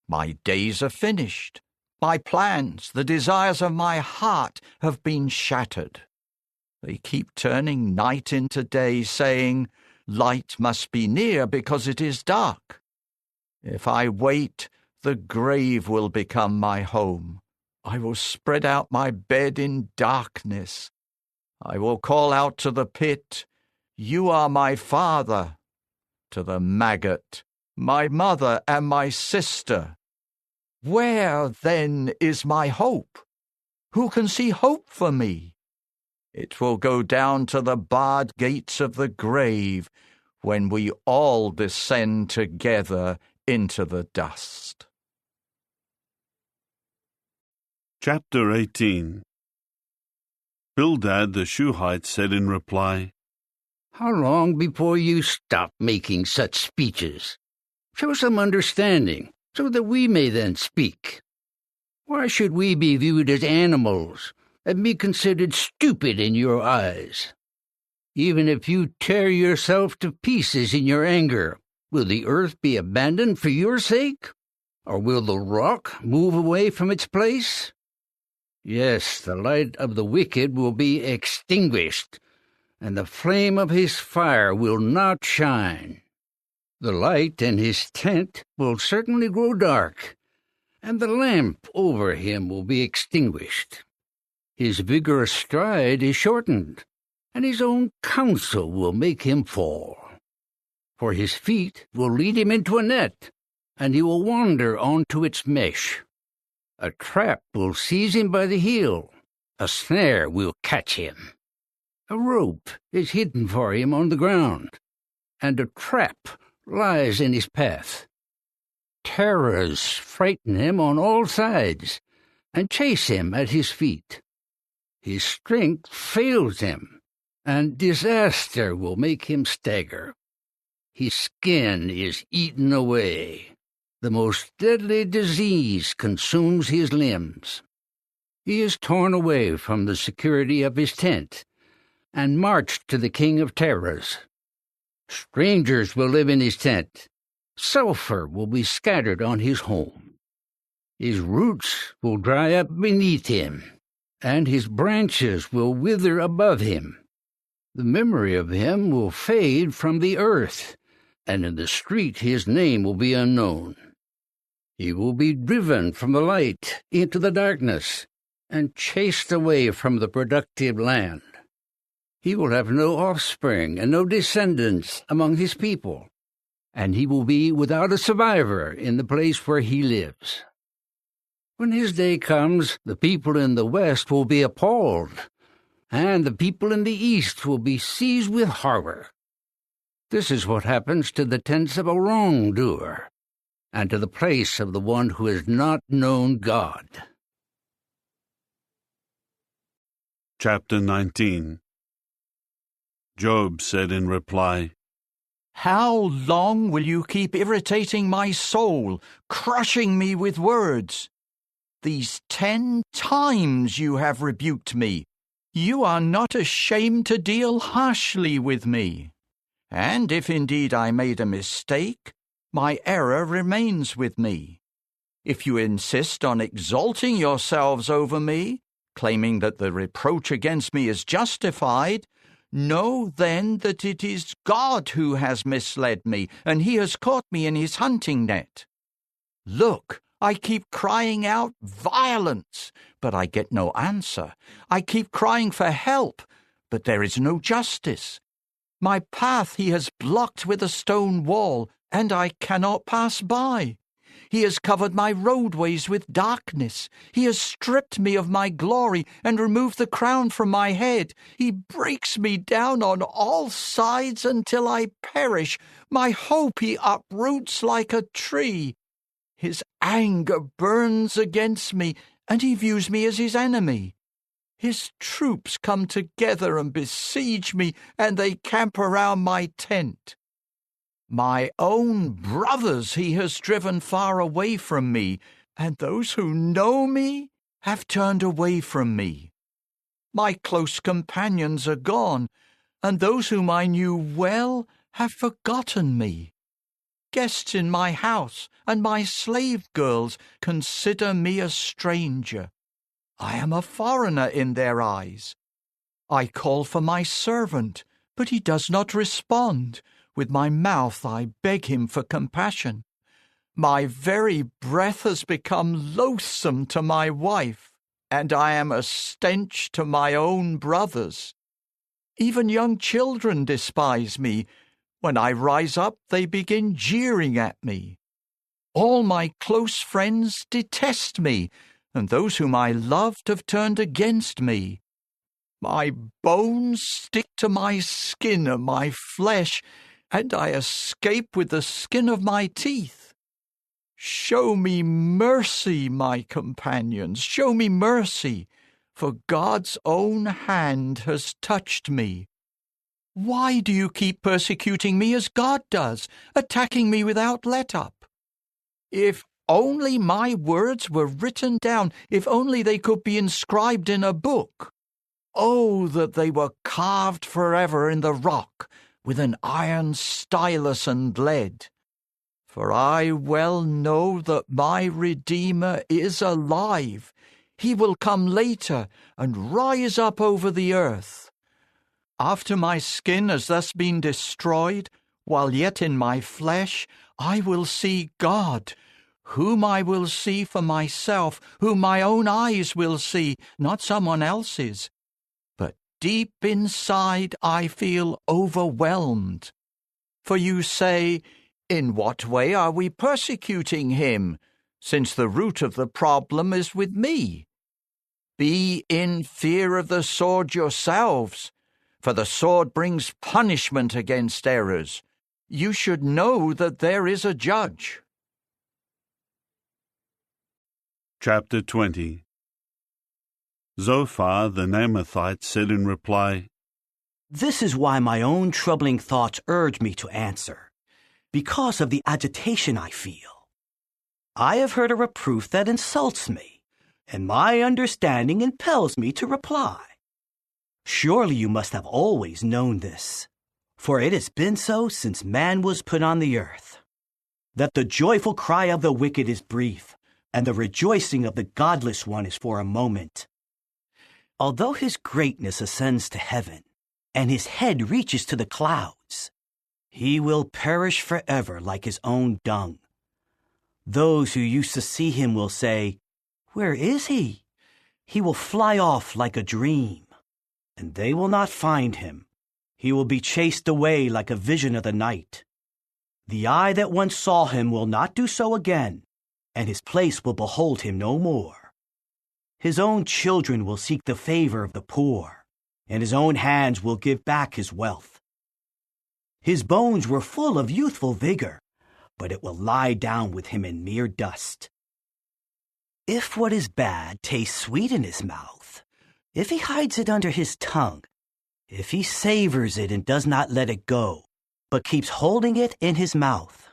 My days are finished. My plans, the desires of my heart, have been shattered. They keep turning night into day, saying, "Light must be near because it is dark." If I wait, the grave will become my home. I will spread out my bed in darkness. I will call out to the pit, "You are my father," to the maggot, "My mother and my sister." Where, then, is my hope? Who can see hope for me? It will go down to the barred gates of the grave when we all descend together into the dust. Chapter 18. Bildad the Shuhite said in reply, How long before you stop making such speeches? Show some understanding, so that we may then speak. Why should we be viewed as animals and be considered stupid in your eyes? Even if you tear yourself to pieces in your anger, will the earth be abandoned for your sake? Or will the rock move away from its place? Yes, the light of the wicked will be extinguished, and the flame of his fire will not shine. The light in his tent will certainly grow dark, and the lamp over him will be extinguished. His vigorous stride is shortened, and his own counsel will make him fall. For his feet will lead him into a net, and he will wander onto its mesh. A trap will seize him by the heel, a snare will catch him. A rope is hidden for him on the ground, and a trap lies in his path. Terrors frighten him on all sides, and chase him at his feet. His strength fails him, and disaster will make him stagger. His skin is eaten away. The most deadly disease consumes his limbs. He is torn away from the security of his tent, and marched to the king of terrors. Strangers will live in his tent. Sulphur will be scattered on his home. His roots will dry up beneath him, and his branches will wither above him. The memory of him will fade from the earth, and in the street his name will be unknown. He will be driven from the light into the darkness, and chased away from the productive land. He will have no offspring and no descendants among his people, and he will be without a survivor in the place where he lives. When his day comes, the people in the west will be appalled, and the people in the east will be seized with horror. This is what happens to the tents of a wrongdoer, and to the place of the one who has not known God. Chapter 19. Job said in reply, How long will you keep irritating my soul, crushing me with words? These 10 times you have rebuked me. You are not ashamed to deal harshly with me. And if indeed I made a mistake, my error remains with me. If you insist on exalting yourselves over me, claiming that the reproach against me is justified, know then that it is God who has misled me, and he has caught me in his hunting net. Look, I keep crying out violence, but I get no answer. I keep crying for help, but there is no justice. My path he has blocked with a stone wall, and I cannot pass by. He has covered my roadways with darkness. He has stripped me of my glory and removed the crown from my head. He breaks me down on all sides until I perish. My hope he uproots like a tree. His anger burns against me, and he views me as his enemy. His troops come together and besiege me, and they camp around my tent. My own brothers he has driven far away from me, and those who know me have turned away from me. My close companions are gone, and those whom I knew well have forgotten me. Guests in my house and my slave girls consider me a stranger. I am a foreigner in their eyes. I call for my servant, but he does not respond. With my mouth I beg him for compassion. My very breath has become loathsome to my wife, and I am a stench to my own brothers. Even young children despise me. When I rise up, they begin jeering at me. All my close friends detest me, and those whom I loved have turned against me. My bones stick to my skin and my flesh, and I escape with the skin of my teeth. Show me mercy, my companions, show me mercy, for God's own hand has touched me. Why do you keep persecuting me as God does, attacking me without let-up? If only my words were written down, if only they could be inscribed in a book. Oh, that they were carved forever in the rock, with an iron stylus and lead. For I well know that my Redeemer is alive. He will come later and rise up over the earth. After my skin has thus been destroyed, while yet in my flesh, I will see God, whom I will see for myself, whom my own eyes will see, not someone else's. Deep inside I feel overwhelmed. For you say, in what way are we persecuting him, since the root of the problem is with me? Be in fear of the sword yourselves, for the sword brings punishment against errors. You should know that there is a judge. Chapter 20. Zophar the Naamathite said in reply, This is why my own troubling thoughts urge me to answer, because of the agitation I feel. I have heard a reproof that insults me, and my understanding impels me to reply. Surely you must have always known this, for it has been so since man was put on the earth, that the joyful cry of the wicked is brief, and the rejoicing of the godless one is for a moment. Although his greatness ascends to heaven, and his head reaches to the clouds, he will perish forever like his own dung. Those who used to see him will say, Where is he? He will fly off like a dream. and they will not find him. He will be chased away like a vision of the night. The eye that once saw him will not do so again, and his place will behold him no more. His own children will seek the favor of the poor, and his own hands will give back his wealth. His bones were full of youthful vigor, but it will lie down with him in mere dust. If what is bad tastes sweet in his mouth, if he hides it under his tongue, if he savors it and does not let it go, but keeps holding it in his mouth,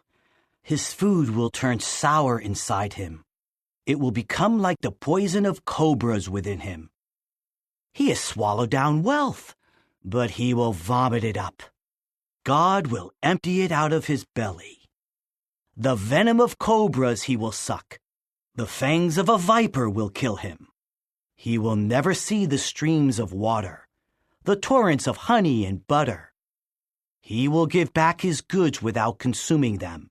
his food will turn sour inside him. It will become like the poison of cobras within him. He has swallowed down wealth, but he will vomit it up. God will empty it out of his belly. The venom of cobras he will suck. The fangs of a viper will kill him. He will never see the streams of water, the torrents of honey and butter. He will give back his goods without consuming them.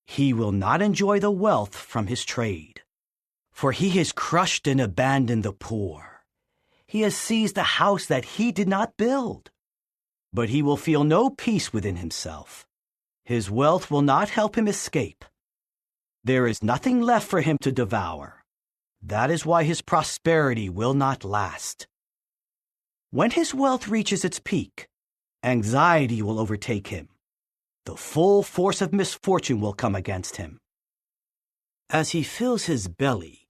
He will not enjoy the wealth from his trade. For he has crushed and abandoned the poor. He has seized a house that he did not build. But he will feel no peace within himself. His wealth will not help him escape. There is nothing left for him to devour. That is why his prosperity will not last. When his wealth reaches its peak, anxiety will overtake him. The full force of misfortune will come against him. As he fills his belly,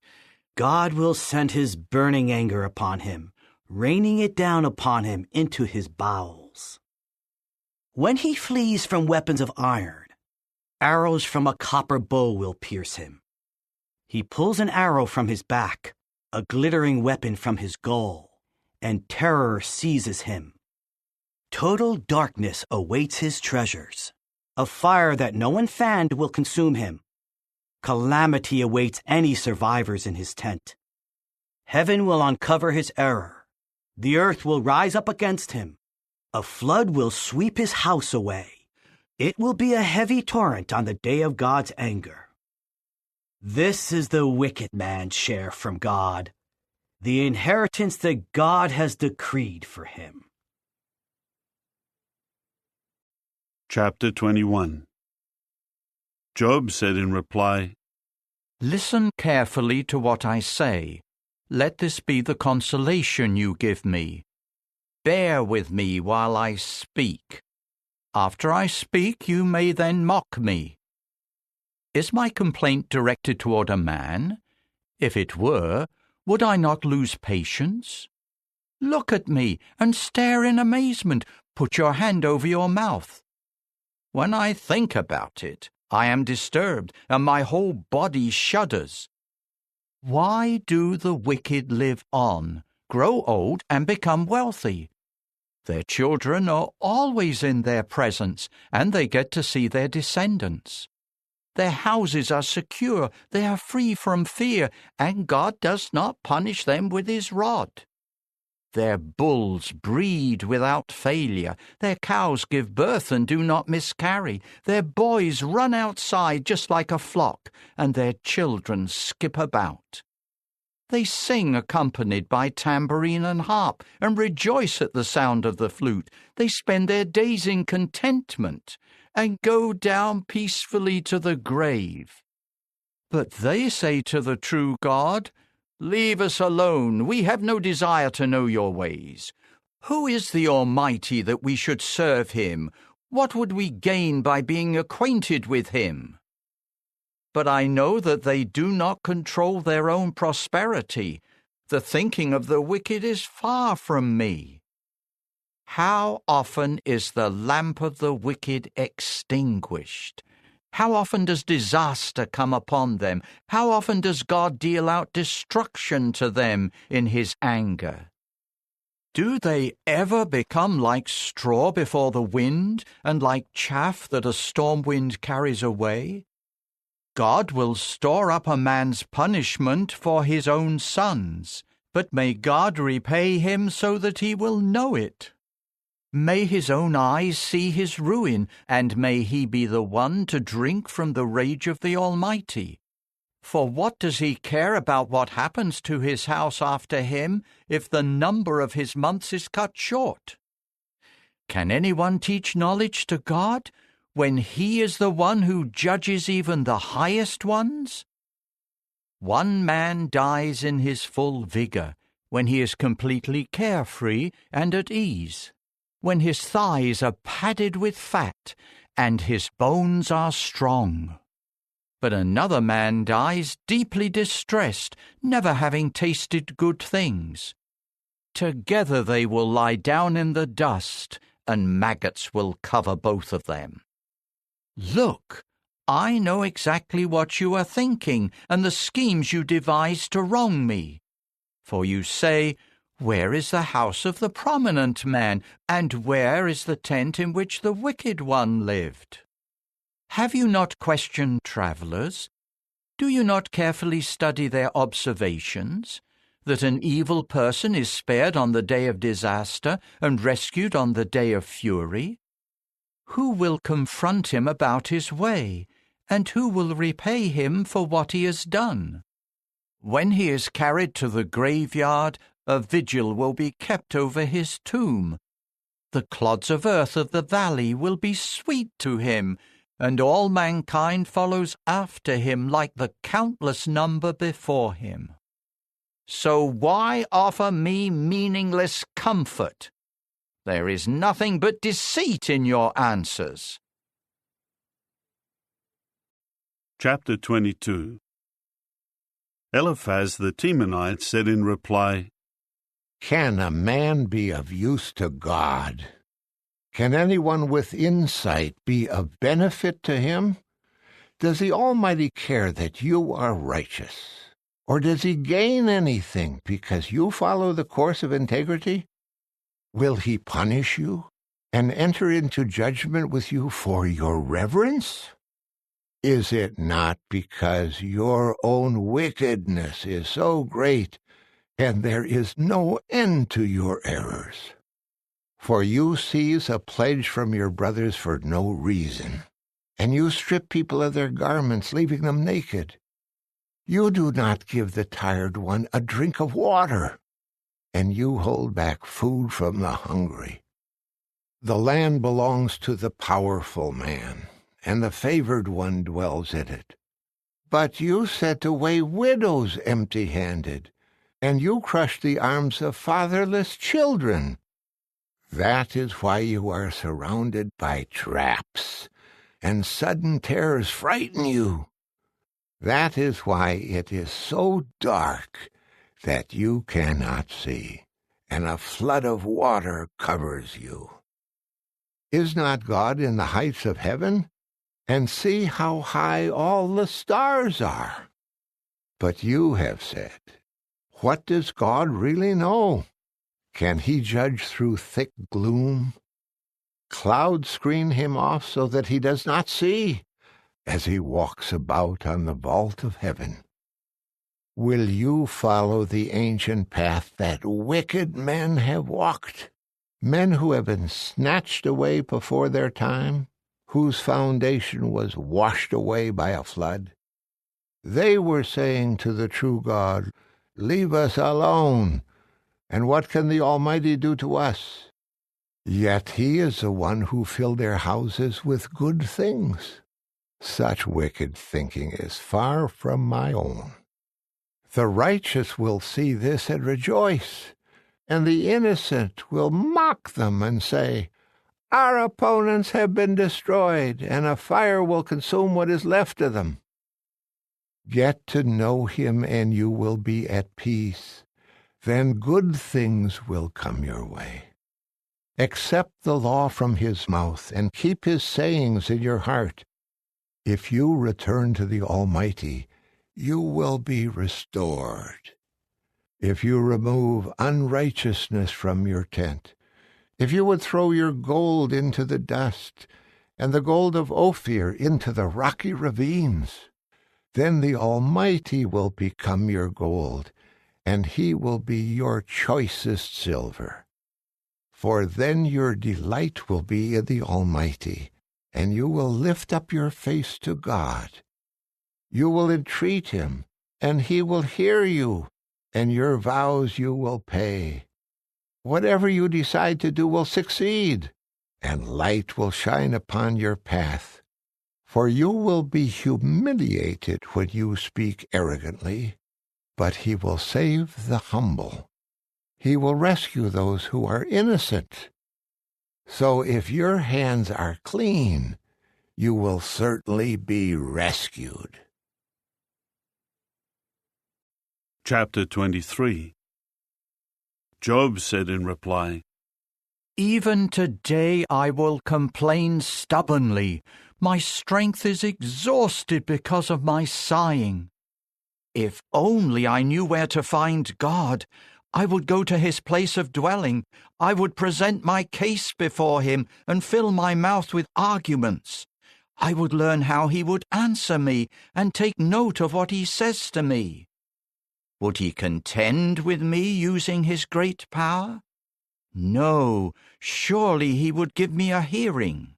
God will send his burning anger upon him, raining it down upon him into his bowels. When he flees from weapons of iron, arrows from a copper bow will pierce him. He pulls an arrow from his back, a glittering weapon from his goal, and terror seizes him. Total darkness awaits his treasures. A fire that no one fanned will consume him. Calamity awaits any survivors in his tent. Heaven will uncover his error. The earth will rise up against him. A flood will sweep his house away. It will be a heavy torrent on the day of God's anger. This is the wicked man's share from God, the inheritance that God has decreed for him. Chapter 21. Job said in reply, Listen carefully to what I say. Let this be the consolation you give me. Bear with me while I speak. After I speak, you may then mock me. Is my complaint directed toward a man? If it were, would I not lose patience? Look at me and stare in amazement. Put your hand over your mouth. When I think about it, I am disturbed, and my whole body shudders. Why do the wicked live on, grow old, and become wealthy? Their children are always in their presence, and they get to see their descendants. Their houses are secure, they are free from fear, and God does not punish them with his rod. Their bulls breed without failure, their cows give birth and do not miscarry, their boys run outside just like a flock, and their children skip about. They sing accompanied by tambourine and harp, and rejoice at the sound of the flute. They spend their days in contentment, and go down peacefully to the grave. But they say to the true God, Leave us alone, we have no desire to know your ways. Who is the Almighty that we should serve him? What would we gain by being acquainted with him? But I know that they do not control their own prosperity. The thinking of the wicked is far from me. How often is the lamp of the wicked extinguished? How often does disaster come upon them? How often does God deal out destruction to them in his anger? Do they ever become like straw before the wind, and like chaff that a storm wind carries away? God will store up a man's punishment for his own sons, but may God repay him so that he will know it. May his own eyes see his ruin, and may he be the one to drink from the rage of the Almighty. For what does he care about what happens to his house after him if the number of his months is cut short? Can anyone teach knowledge to God when he is the one who judges even the highest ones? One man dies in his full vigor when he is completely carefree and at ease, when his thighs are padded with fat and his bones are strong. But another man dies deeply distressed, never having tasted good things. Together they will lie down in the dust, and maggots will cover both of them. Look, I know exactly what you are thinking, and the schemes you devise to wrong me. For you say, where is the house of the prominent man, and where is the tent in which the wicked one lived? Have you not questioned travelers? Do you not carefully study their observations, that an evil person is spared on the day of disaster and rescued on the day of fury? Who will confront him about his way, and who will repay him for what he has done? When he is carried to the graveyard, a vigil will be kept over his tomb. The clods of earth of the valley will be sweet to him, and all mankind follows after him like the countless number before him. So why offer me meaningless comfort? There is nothing but deceit in your answers. Chapter 22. Eliphaz the Temanite said in reply, Can a man be of use to God? Can anyone with insight be of benefit to him? Does the Almighty care that you are righteous? Or does he gain anything because you follow the course of integrity? Will he punish you and enter into judgment with you for your reverence? Is it not because your own wickedness is so great and there is no end to your errors? For you seize a pledge from your brothers for no reason, and you strip people of their garments, leaving them naked. You do not give the tired one a drink of water, and you hold back food from the hungry. The land belongs to the powerful man, and the favored one dwells in it. But you sent away widows empty-handed, and you crushed the arms of fatherless children. That is why you are surrounded by traps, and sudden terrors frighten you. That is why it is so dark that you cannot see, and a flood of water covers you. Is not God in the heights of heaven? And see how high all the stars are. But you have said, what does God really know? Can he judge through thick gloom? Clouds screen him off so that he does not see, as he walks about on the vault of heaven. Will you follow the ancient path that wicked men have walked, men who have been snatched away before their time, whose foundation was washed away by a flood? They were saying to the true God, leave us alone, and what can the Almighty do to us? Yet he is the one who filled their houses with good things. Such wicked thinking is far from my own. The righteous will see this and rejoice, and the innocent will mock them and say, our opponents have been destroyed, and a fire will consume what is left of them. Get to know him, and you will be at peace. Then good things will come your way. Accept the law from his mouth, and keep his sayings in your heart. If you return to the Almighty, you will be restored. If you remove unrighteousness from your tent, if you would throw your gold into the dust, and the gold of Ophir into the rocky ravines, then the Almighty will become your gold, and he will be your choicest silver. For then your delight will be in the Almighty, and you will lift up your face to God. You will entreat him, and he will hear you, and your vows you will pay. Whatever you decide to do will succeed, and light will shine upon your path. For you will be humiliated when you speak arrogantly, but he will save the humble. He will rescue those who are innocent. So if your hands are clean, you will certainly be rescued. Chapter 23. Job said in reply, Even today I will complain stubbornly. My strength is exhausted because of my sighing. If only I knew where to find God, I would go to his place of dwelling. I would present my case before him and fill my mouth with arguments. I would learn how he would answer me and take note of what he says to me. Would he contend with me using his great power? No, surely he would give me a hearing.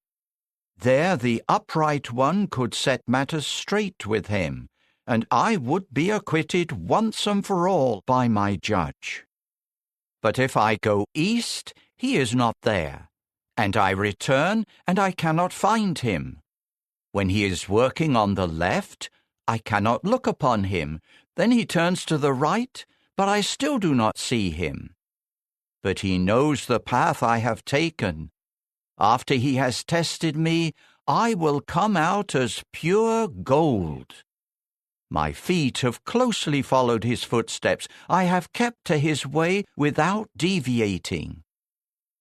There the upright one could set matters straight with him, and I would be acquitted once and for all by my judge. But if I go east, he is not there, and I return, and I cannot find him. When he is working on the left, I cannot look upon him. Then he turns to the right, but I still do not see him. But he knows the path I have taken. After he has tested me, I will come out as pure gold. My feet have closely followed his footsteps. I have kept to his way without deviating.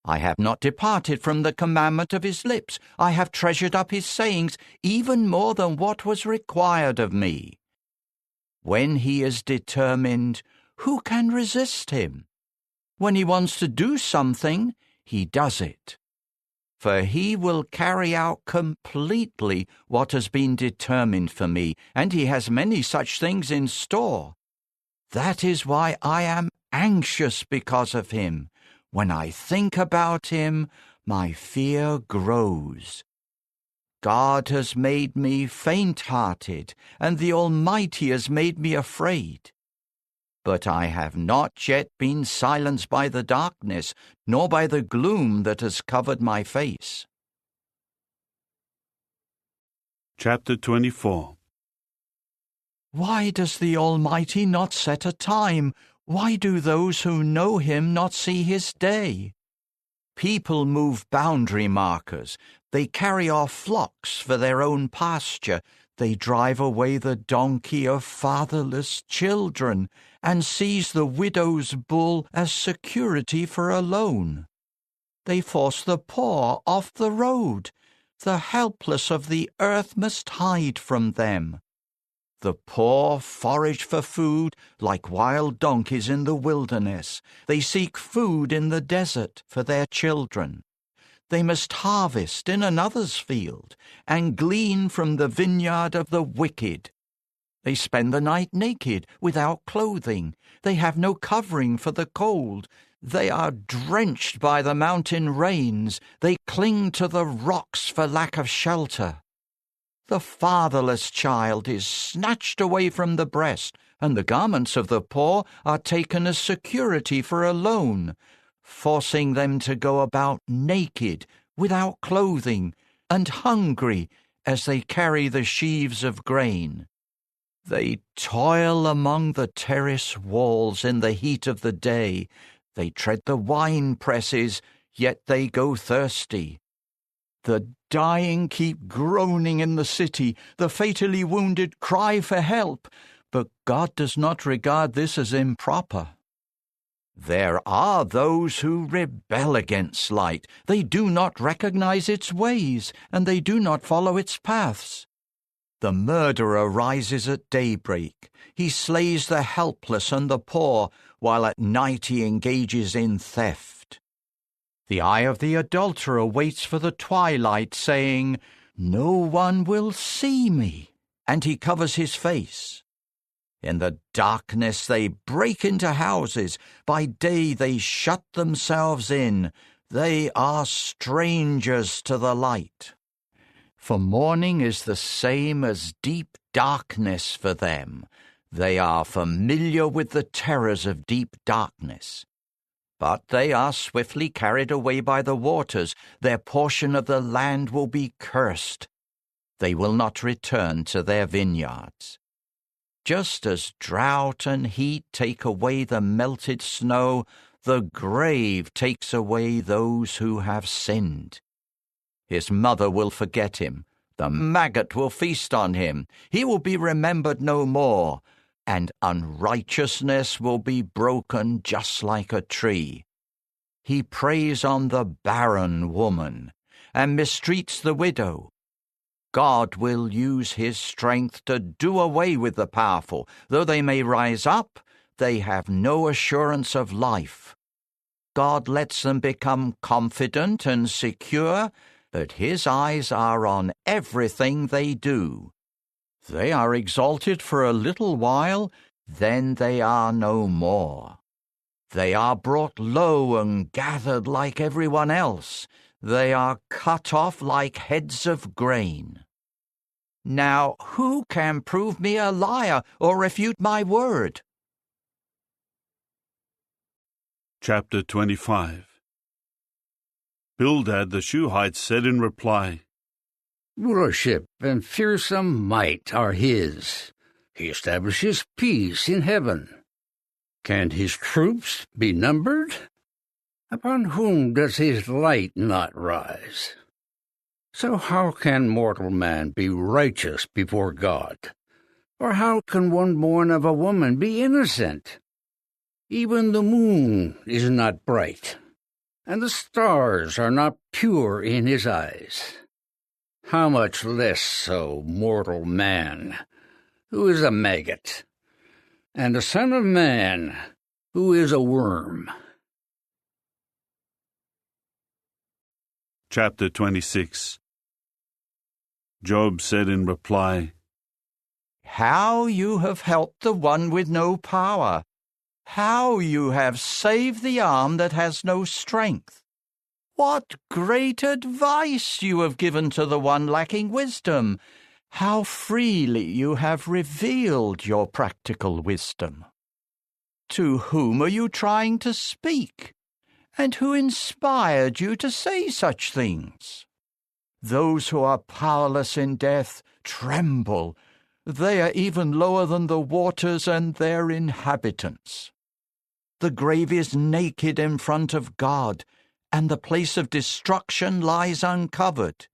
I have not departed from the commandment of his lips. I have treasured up his sayings even more than what was required of me. When he is determined, who can resist him? When he wants to do something, he does it. For he will carry out completely what has been determined for me, and he has many such things in store. That is why I am anxious because of him. When I think about him, my fear grows. God has made me faint-hearted, and the Almighty has made me afraid. But I have not yet been silenced by the darkness, nor by the gloom that has covered my face. Chapter 24. Why does the Almighty not set a time? Why do those who know him not see his day? People move boundary markers. They carry off flocks for their own pasture. They drive away the donkey of fatherless children and seize the widow's bull as security for a loan. They force the poor off the road. The helpless of the earth must hide from them. The poor forage for food like wild donkeys in the wilderness. They seek food in the desert for their children. They must harvest in another's field and glean from the vineyard of the wicked. They spend the night naked, without clothing. They have no covering for the cold. They are drenched by the mountain rains. They cling to the rocks for lack of shelter. The fatherless child is snatched away from the breast, and the garments of the poor are taken as security for a loan, forcing them to go about naked, without clothing, and hungry as they carry the sheaves of grain. They toil among the terrace walls in the heat of the day. They tread the wine presses, yet they go thirsty. The dying keep groaning in the city. The fatally wounded cry for help, but God does not regard this as improper. There are those who rebel against light. They do not recognize its ways, and they do not follow its paths. The murderer rises at daybreak. He slays the helpless and the poor, while at night he engages in theft. The eye of the adulterer waits for the twilight, saying, "No one will see me," and he covers his face. In the darkness they break into houses. By day they shut themselves in. They are strangers to the light. For morning is the same as deep darkness for them. They are familiar with the terrors of deep darkness. But they are swiftly carried away by the waters. Their portion of the land will be cursed. They will not return to their vineyards. Just as drought and heat take away the melted snow, the grave takes away those who have sinned. His mother will forget him. The maggot will feast on him. He will be remembered no more, and unrighteousness will be broken just like a tree. He preys on the barren woman and mistreats the widow. God will use his strength to do away with the powerful. Though they may rise up, they have no assurance of life. God lets them become confident and secure, but his eyes are on everything they do. They are exalted for a little while, then they are no more. They are brought low and gathered like everyone else. They are cut off like heads of grain. Now, who can prove me a liar or refute my word? Chapter 25. Bildad the Shuhite said in reply, Rulership and fearsome might are his. He establishes peace in heaven. Can his troops be numbered? Upon whom does his light not rise? So how can mortal man be righteous before God? Or how can one born of a woman be innocent? Even the moon is not bright, and the stars are not pure in his eyes. How much less so mortal man, who is a maggot, and the son of man, who is a worm. Chapter 26. Job said in reply, How you have helped the one with no power! How you have saved the arm that has no strength! What great advice you have given to the one lacking wisdom! How freely you have revealed your practical wisdom! To whom are you trying to speak? And who inspired you to say such things? Those who are powerless in death tremble. They are even lower than the waters and their inhabitants. The grave is naked in front of God, and the place of destruction lies uncovered.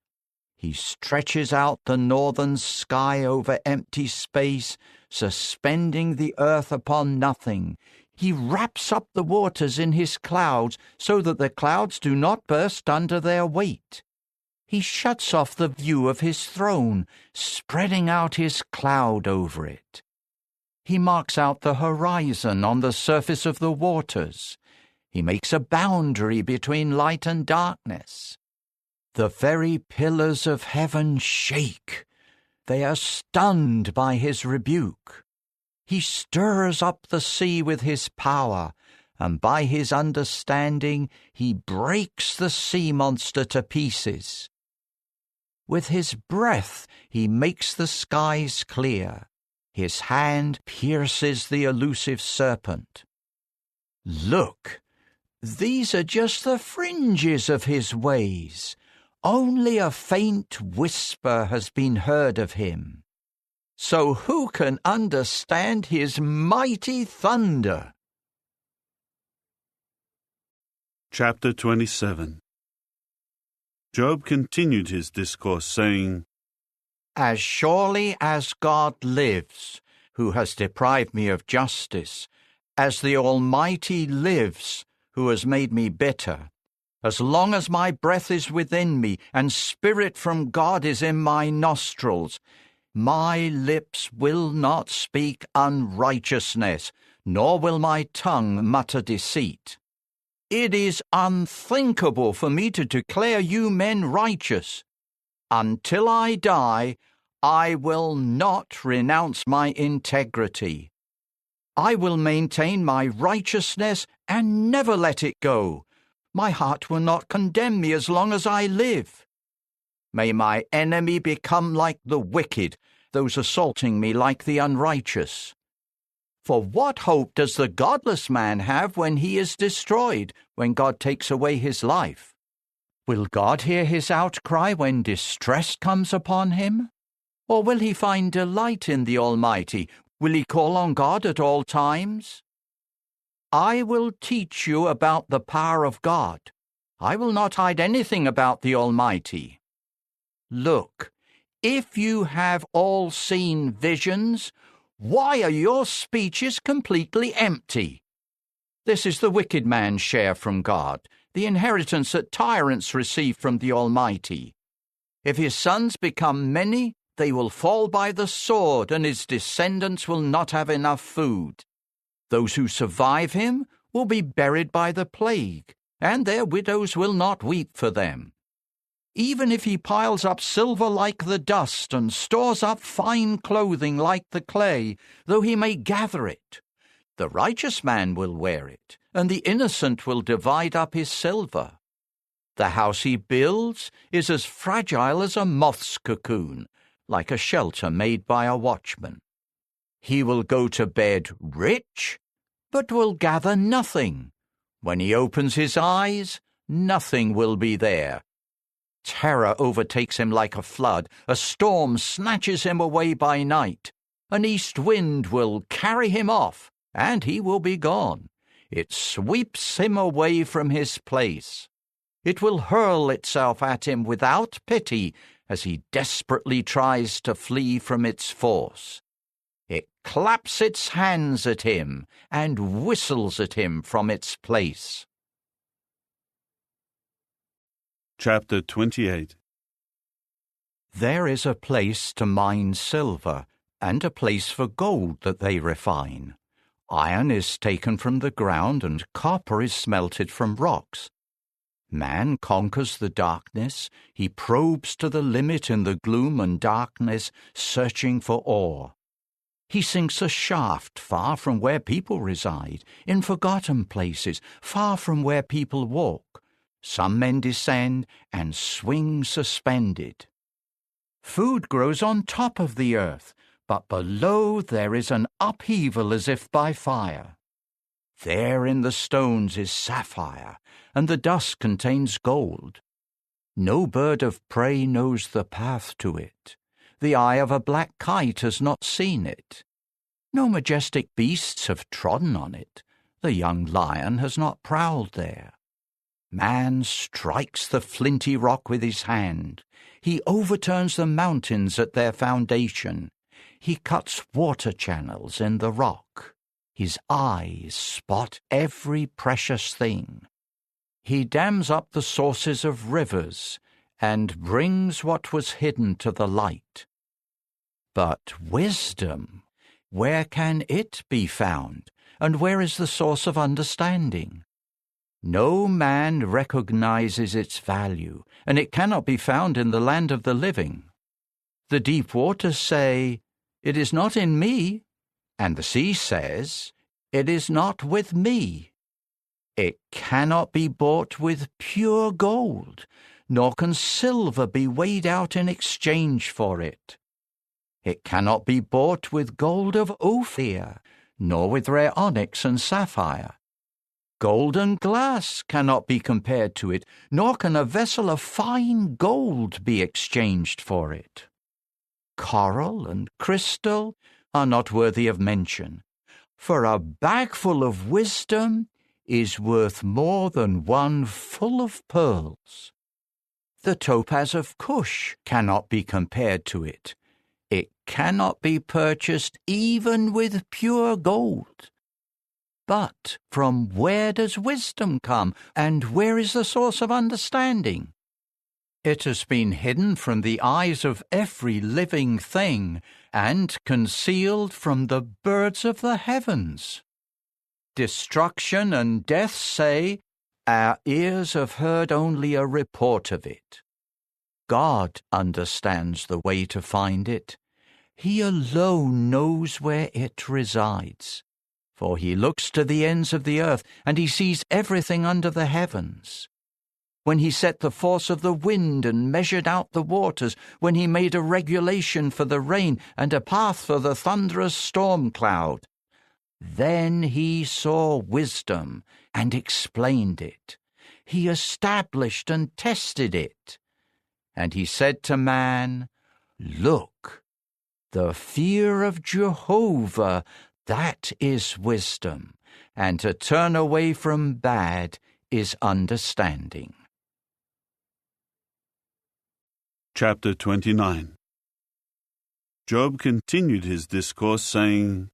He stretches out the northern sky over empty space, suspending the earth upon nothing. He wraps up the waters in his clouds so that the clouds do not burst under their weight. He shuts off the view of his throne, spreading out his cloud over it. He marks out the horizon on the surface of the waters. He makes a boundary between light and darkness. The very pillars of heaven shake. They are stunned by his rebuke. He stirs up the sea with his power, and by his understanding he breaks the sea monster to pieces. With his breath he makes the skies clear. His hand pierces the elusive serpent. Look, these are just the fringes of his ways. Only a faint whisper has been heard of him. So who can understand his mighty thunder? Chapter 27. Job continued his discourse, saying, As surely as God lives, who has deprived me of justice, as the Almighty lives, who has made me bitter, as long as my breath is within me and spirit from God is in my nostrils, my lips will not speak unrighteousness, nor will my tongue mutter deceit. It is unthinkable for me to declare you men righteous. Until I die, I will not renounce my integrity. I will maintain my righteousness and never let it go. My heart will not condemn me as long as I live. May my enemy become like the wicked, those assaulting me like the unrighteous. For what hope does the godless man have when he is destroyed, when God takes away his life? Will God hear his outcry when distress comes upon him? Or will he find delight in the Almighty? Will he call on God at all times? I will teach you about the power of God. I will not hide anything about the Almighty. Look, if you have all seen visions, why are your speeches completely empty? This is the wicked man's share from God, the inheritance that tyrants receive from the Almighty. If his sons become many, they will fall by the sword, and his descendants will not have enough food. Those who survive him will be buried by the plague, and their widows will not weep for them. Even if he piles up silver like the dust and stores up fine clothing like the clay, though he may gather it, the righteous man will wear it, and the innocent will divide up his silver. The house he builds is as fragile as a moth's cocoon, like a shelter made by a watchman. He will go to bed rich, but will gather nothing. When he opens his eyes, nothing will be there. Terror overtakes him like a flood. A storm snatches him away by night. An east wind will carry him off, and he will be gone. It sweeps him away from his place. It will hurl itself at him without pity as he desperately tries to flee from its force. It claps its hands at him and whistles at him from its place. Chapter 28. There is a place to mine silver, and a place for gold that they refine. Iron is taken from the ground, and copper is smelted from rocks. Man conquers the darkness. He probes to the limit in the gloom and darkness, searching for ore. He sinks a shaft far from where people reside, in forgotten places, far from where people walk. Some men descend and swing suspended. Food grows on top of the earth, but below there is an upheaval as if by fire. There in the stones is sapphire, and the dust contains gold. No bird of prey knows the path to it. The eye of a black kite has not seen it. No majestic beasts have trodden on it. The young lion has not prowled there. Man strikes the flinty rock with his hand. He overturns the mountains at their foundation. He cuts water channels in the rock. His eyes spot every precious thing. He dams up the sources of rivers and brings what was hidden to the light. But wisdom, where can it be found, and where is the source of understanding? No man recognizes its value, and it cannot be found in the land of the living. The deep waters say, "It is not in me," and the sea says, "It is not with me." It cannot be bought with pure gold, nor can silver be weighed out in exchange for it. It cannot be bought with gold of Ophir, nor with rare onyx and sapphire. Gold and glass cannot be compared to it, nor can a vessel of fine gold be exchanged for it. Coral and crystal are not worthy of mention, for a bagful of wisdom is worth more than one full of pearls. The topaz of Cush cannot be compared to it. It cannot be purchased even with pure gold. But from where does wisdom come, and where is the source of understanding? It has been hidden from the eyes of every living thing, and concealed from the birds of the heavens. Destruction and death say, "Our ears have heard only a report of it." God understands the way to find it. He alone knows where it resides. For he looks to the ends of the earth, and he sees everything under the heavens. when he set the force of the wind and measured out the waters, when he made a regulation for the rain and a path for the thunderous storm cloud. Then he saw wisdom and explained it. He established and tested it. And he said to man, Look, the fear of Jehovah, that is wisdom, and to turn away from bad is understanding. Chapter 29. Job continued his discourse, saying,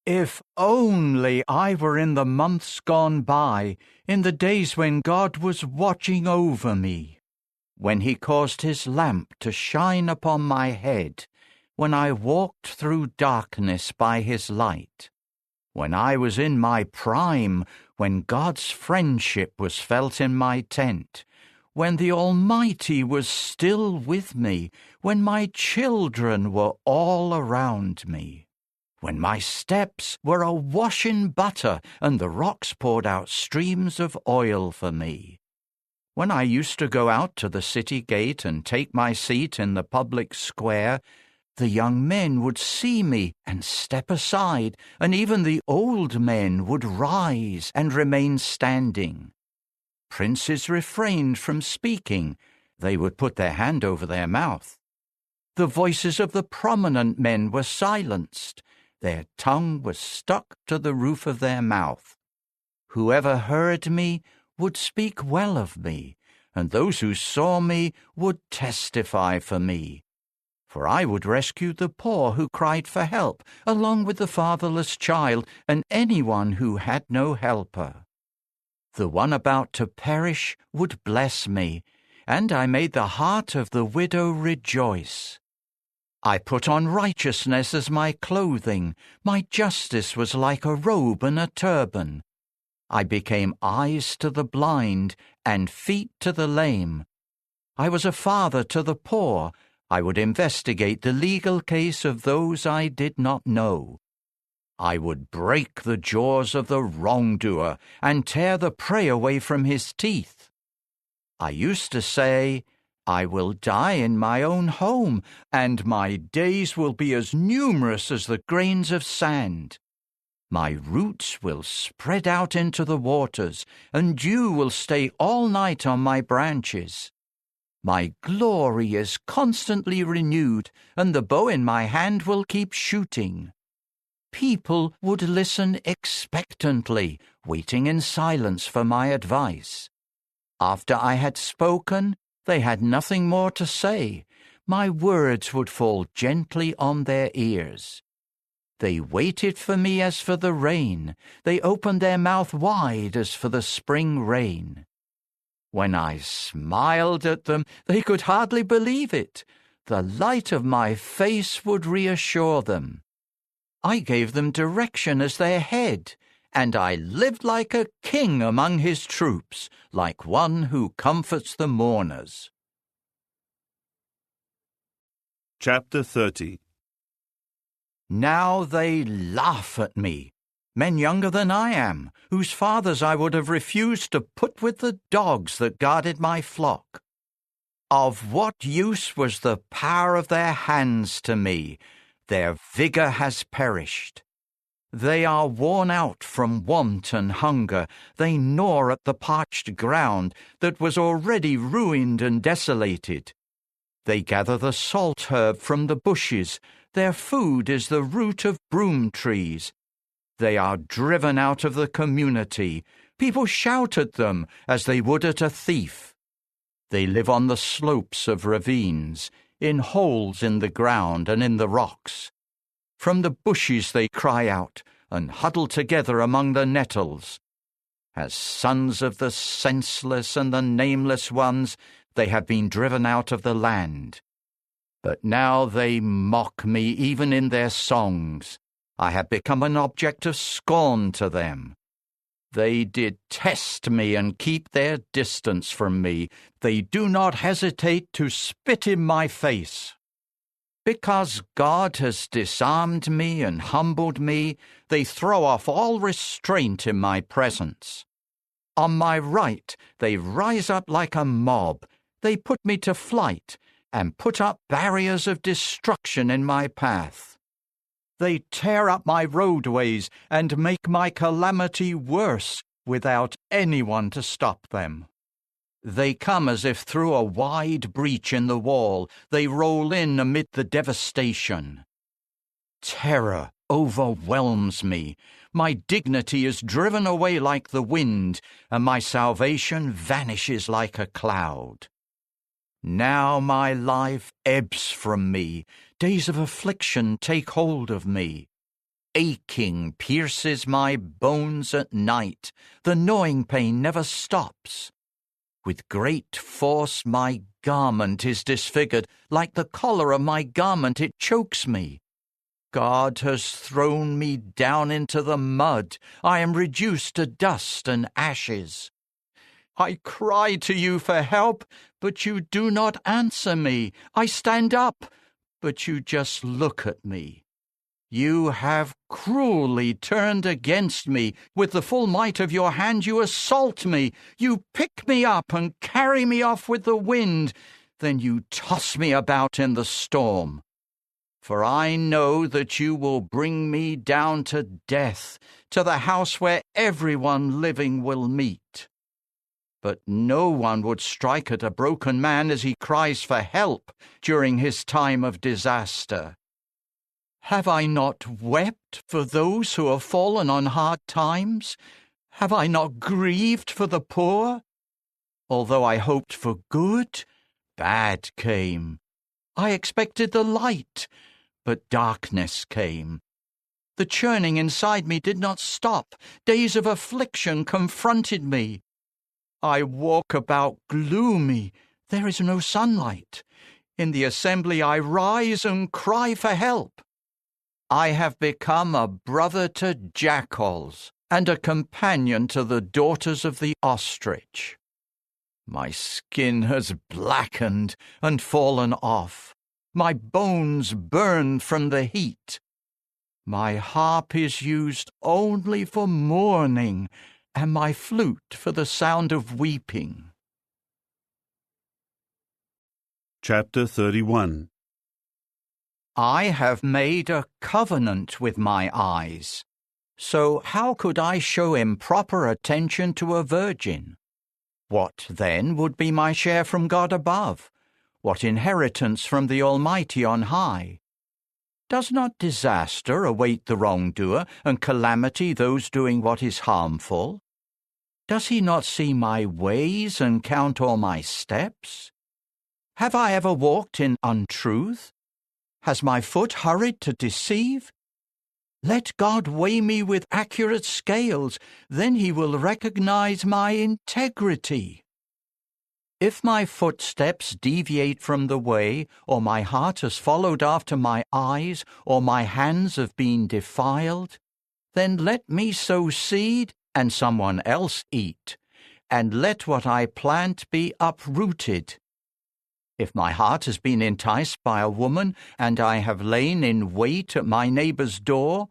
If only I were in the months gone by, in the days when God was watching over me, when he caused his lamp to shine upon my head, when I walked through darkness by his light, when I was in my prime, when God's friendship was felt in my tent, when the Almighty was still with me, when my children were all around me, when my steps were awash in butter and the rocks poured out streams of oil for me, when I used to go out to the city gate and take my seat in the public square, the young men would see me and step aside, and even the old men would rise and remain standing. Princes refrained from speaking. They would put their hand over their mouth. The voices of the prominent men were silenced. Their tongue was stuck to the roof of their mouth. Whoever heard me would speak well of me, and those who saw me would testify for me. For I would rescue the poor who cried for help, along with the fatherless child and anyone who had no helper. The one about to perish would bless me, and I made the heart of the widow rejoice. I put on righteousness as my clothing. My justice was like a robe and a turban. I became eyes to the blind and feet to the lame. I was a father to the poor. I would investigate the legal case of those I did not know. I would break the jaws of the wrongdoer and tear the prey away from his teeth. I used to say, I will die in my own home, and my days will be as numerous as the grains of sand. My roots will spread out into the waters, and dew will stay all night on my branches. My glory is constantly renewed, and the bow in my hand will keep shooting. People would listen expectantly, waiting in silence for my advice. After I had spoken, they had nothing more to say. My words would fall gently on their ears. They waited for me as for the rain. They opened their mouth wide as for the spring rain. When I smiled at them, they could hardly believe it. The light of my face would reassure them. I gave them direction as their head, and I lived like a king among his troops, like one who comforts the mourners. Chapter 30. Now they laugh at me, men younger than I am, whose fathers I would have refused to put with the dogs that guarded my flock. Of what use was the power of their hands to me? Their vigor has perished. They are worn out from want and hunger. They gnaw at the parched ground that was already ruined and desolated. They gather the salt herb from the bushes. Their food is the root of broom trees. They are driven out of the community. People shout at them as they would at a thief. They live on the slopes of ravines, in holes in the ground and in the rocks. From the bushes they cry out and huddle together among the nettles. As sons of the senseless and the nameless ones, they have been driven out of the land. But now they mock me even in their songs. I have become an object of scorn to them. They detest me and keep their distance from me. They do not hesitate to spit in my face. Because God has disarmed me and humbled me, they throw off all restraint in my presence. On my right they rise up like a mob. They put me to flight and put up barriers of destruction in my path. They tear up my roadways and make my calamity worse without anyone to stop them. They come as if through a wide breach in the wall. They roll in amid the devastation. Terror overwhelms me. My dignity is driven away like the wind, and my salvation vanishes like a cloud. Now my life ebbs from me. Days of affliction take hold of me. Aching pierces my bones at night. The gnawing pain never stops. With great force my garment is disfigured. Like the collar of my garment it chokes me. God has thrown me down into the mud. I am reduced to dust and ashes. I cry to you for help, but you do not answer me. I stand up, but you just look at me. You have cruelly turned against me. With the full might of your hand you assault me. You pick me up and carry me off with the wind. Then you toss me about in the storm. For I know that you will bring me down to death, to the house where everyone living will meet. But no one would strike at a broken man as he cries for help during his time of disaster. Have I not wept for those who have fallen on hard times? Have I not grieved for the poor? Although I hoped for good, bad came. I expected the light, but darkness came. The churning inside me did not stop. Days of affliction confronted me. I walk about gloomy. There is no sunlight. In the assembly I rise and cry for help. I have become a brother to jackals and a companion to the daughters of the ostrich. My skin has blackened and fallen off. My bones burn from the heat. My harp is used only for mourning, and my flute for the sound of weeping. Chapter 31. I have made a covenant with my eyes. So how could I show improper attention to a virgin? What, then, would be my share from God above? What inheritance from the Almighty on high? Does not disaster await the wrongdoer, and calamity those doing what is harmful? Does he not see my ways and count all my steps? Have I ever walked in untruth? Has my foot hurried to deceive? Let God weigh me with accurate scales, then he will recognize my integrity. If my footsteps deviate from the way, or my heart has followed after my eyes, or my hands have been defiled, then let me sow seed and someone else eat, and let what I plant be uprooted. If my heart has been enticed by a woman, and I have lain in wait at my neighbor's door,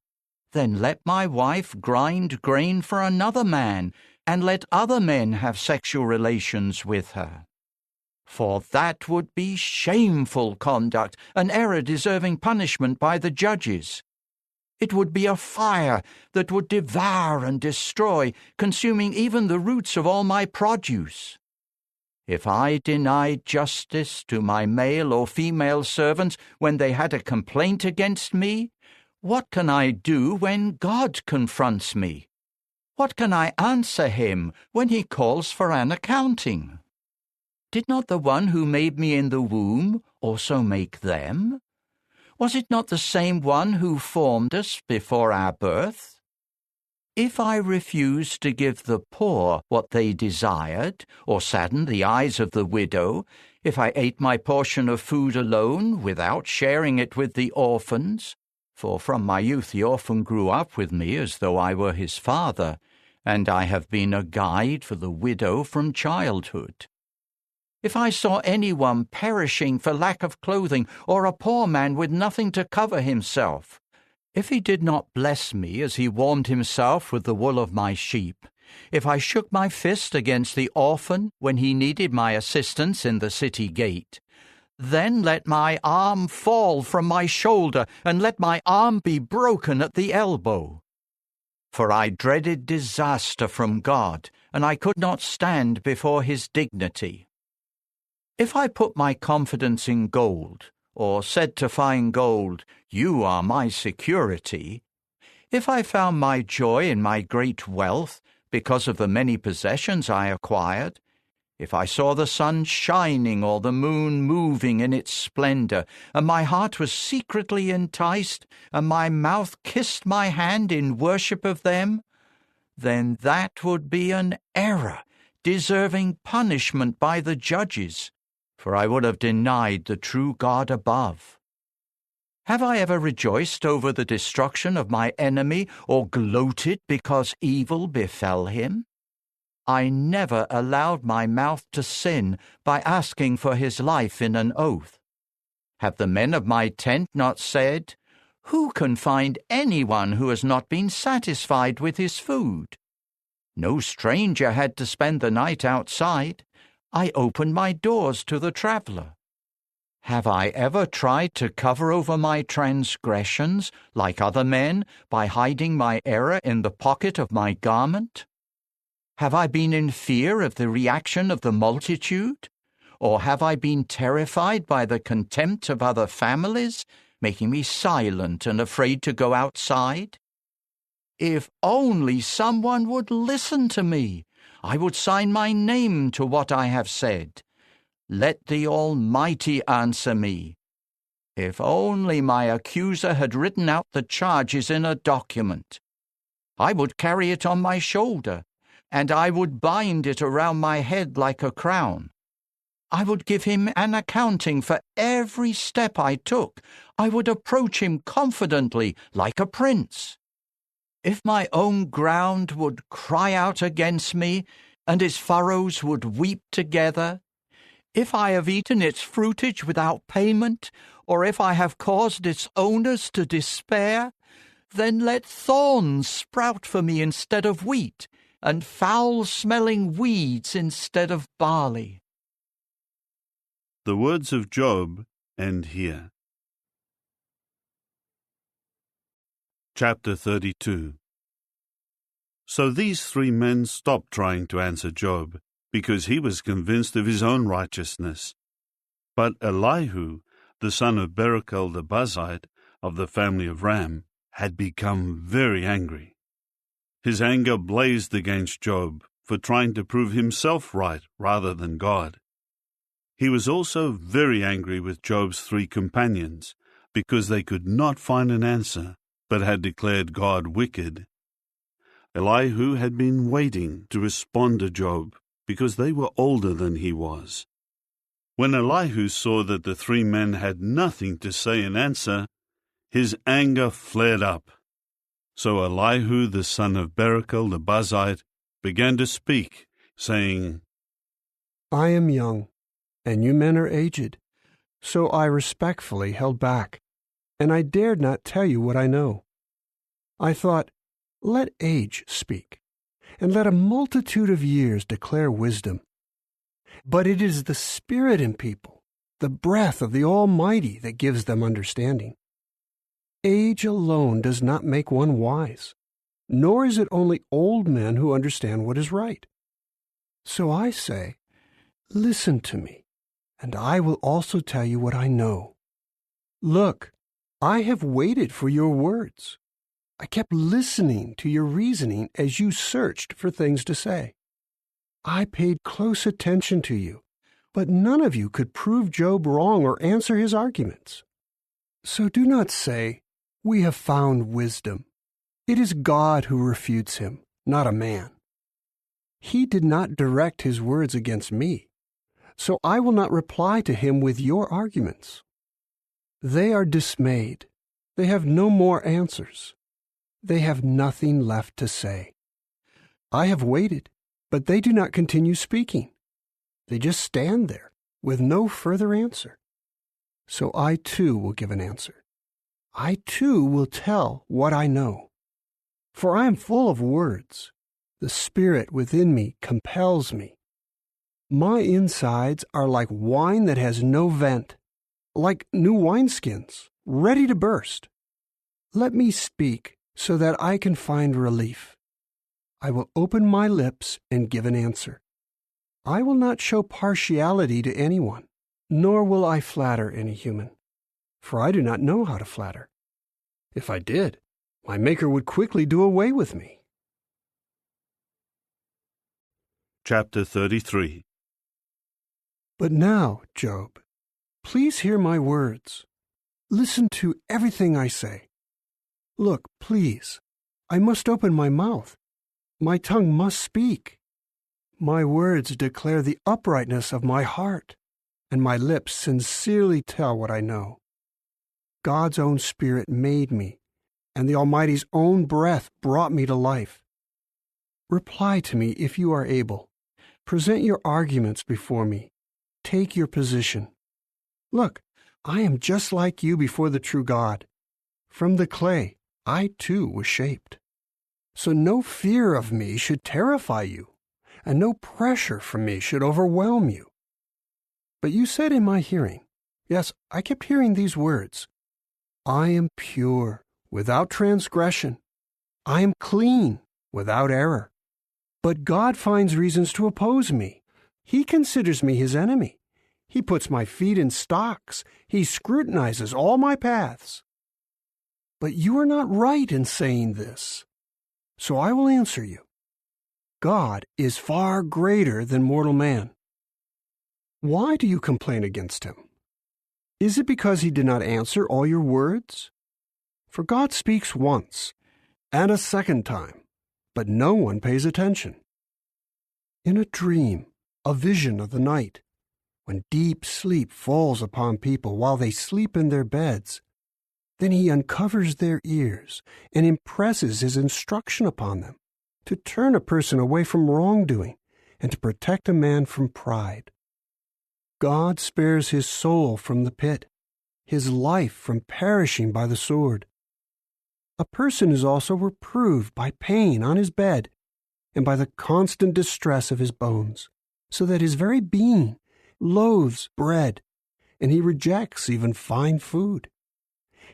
then let my wife grind grain for another man, and let other men have sexual relations with her. For that would be shameful conduct, an error deserving punishment by the judges. It would be a fire that would devour and destroy, consuming even the roots of all my produce. If I denied justice to my male or female servants when they had a complaint against me, what can I do when God confronts me? What can I answer him when he calls for an accounting? Did not the one who made me in the womb also make them? Was it not the same one who formed us before our birth? If I refused to give the poor what they desired, or sadden the eyes of the widow, if I ate my portion of food alone, without sharing it with the orphans, for from my youth the orphan grew up with me as though I were his father, and I have been a guide for the widow from childhood. If I saw anyone perishing for lack of clothing, or a poor man with nothing to cover himself, if he did not bless me as he warmed himself with the wool of my sheep, if I shook my fist against the orphan when he needed my assistance in the city gate, then let my arm fall from my shoulder, and let my arm be broken at the elbow. For I dreaded disaster from God, and I could not stand before his dignity. If I put my confidence in gold, or said to fine gold, "You are my security," if I found my joy in my great wealth because of the many possessions I acquired, if I saw the sun shining or the moon moving in its splendor, and my heart was secretly enticed, and my mouth kissed my hand in worship of them, then that would be an error, deserving punishment by the judges, for I would have denied the true God above. Have I ever rejoiced over the destruction of my enemy, or gloated because evil befell him? I never allowed my mouth to sin by asking for his life in an oath. Have the men of my tent not said, "Who can find anyone who has not been satisfied with his food?" No stranger had to spend the night outside. I opened my doors to the traveler. Have I ever tried to cover over my transgressions, like other men, by hiding my error in the pocket of my garment? Have I been in fear of the reaction of the multitude? Or have I been terrified by the contempt of other families, making me silent and afraid to go outside? If only someone would listen to me, I would sign my name to what I have said. Let the Almighty answer me. If only my accuser had written out the charges in a document. I would carry it on my shoulder, and I would bind it around my head like a crown. I would give him an accounting for every step I took. I would approach him confidently like a prince. If my own ground would cry out against me, and its furrows would weep together, if I have eaten its fruitage without payment, or if I have caused its owners to despair, then let thorns sprout for me instead of wheat, and foul-smelling weeds instead of barley. The words of Job end here. Chapter 32. So these three men stopped trying to answer Job, because he was convinced of his own righteousness. But Elihu, the son of Barachel the Buzite, of the family of Ram, had become very angry. His anger blazed against Job for trying to prove himself right rather than God. He was also very angry with Job's three companions, because they could not find an answer, but had declared God wicked. Elihu had been waiting to respond to Job, because they were older than he was. When Elihu saw that the three men had nothing to say in answer, his anger flared up. So Elihu the son of Barachel the Buzite began to speak, saying, I am young, and you men are aged, so I respectfully held back, and I dared not tell you what I know. I thought, let age speak, and let a multitude of years declare wisdom. But it is the Spirit in people, the breath of the Almighty, that gives them understanding. Age alone does not make one wise, nor is it only old men who understand what is right. So I say, listen to me, and I will also tell you what I know. Look, I have waited for your words. I kept listening to your reasoning as you searched for things to say. I paid close attention to you, but none of you could prove Job wrong or answer his arguments. So do not say, we have found wisdom. It is God who refutes him, not a man. He did not direct his words against me, so I will not reply to him with your arguments. They are dismayed. They have no more answers. They have nothing left to say. I have waited, but they do not continue speaking. They just stand there with no further answer. So I too will give an answer. I too will tell what I know. For I am full of words. The spirit within me compels me. My insides are like wine that has no vent, like new wineskins, ready to burst. Let me speak so that I can find relief. I will open my lips and give an answer. I will not show partiality to anyone, nor will I flatter any human, for I do not know how to flatter. If I did, my Maker would quickly do away with me. Chapter 33. But now, Job, please hear my words. Listen to everything I say. Look, please, I must open my mouth. My tongue must speak. My words declare the uprightness of my heart, and my lips sincerely tell what I know. God's own Spirit made me, and the Almighty's own breath brought me to life. Reply to me if you are able. Present your arguments before me. Take your position. Look, I am just like you before the true God. From the clay, I too was shaped. So no fear of me should terrify you, and no pressure from me should overwhelm you. But you said in my hearing, yes, I kept hearing these words, I am pure, without transgression. I am clean, without error. But God finds reasons to oppose me. He considers me his enemy. He puts my feet in stocks. He scrutinizes all my paths. But you are not right in saying this. So I will answer you. God is far greater than mortal man. Why do you complain against him? Is it because he did not answer all your words? For God speaks once, and a second time, but no one pays attention. In a dream, a vision of the night, when deep sleep falls upon people while they sleep in their beds, then he uncovers their ears and impresses his instruction upon them, to turn a person away from wrongdoing and to protect a man from pride. God spares his soul from the pit, his life from perishing by the sword. A person is also reproved by pain on his bed and by the constant distress of his bones, so that his very being loathes bread, and he rejects even fine food.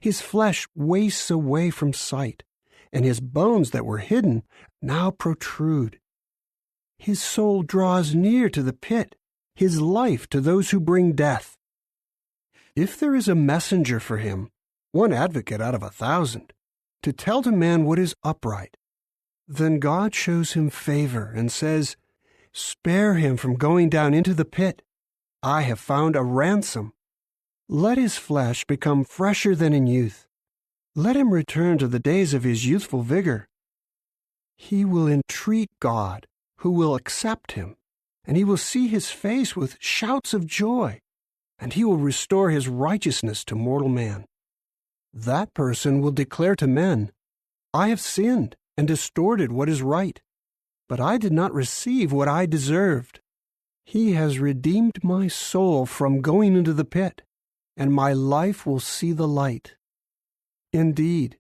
His flesh wastes away from sight, and his bones that were hidden now protrude. His soul draws near to the pit, his life to those who bring death. If there is a messenger for him, one advocate out of 1,000, to tell to man what is upright, then God shows him favor and says, Spare him from going down into the pit. I have found a ransom. Let his flesh become fresher than in youth. Let him return to the days of his youthful vigor. He will entreat God, who will accept him, and he will see his face with shouts of joy, and he will restore his righteousness to mortal man. That person will declare to men, I have sinned and distorted what is right, but I did not receive what I deserved. He has redeemed my soul from going into the pit, and my life will see the light. Indeed,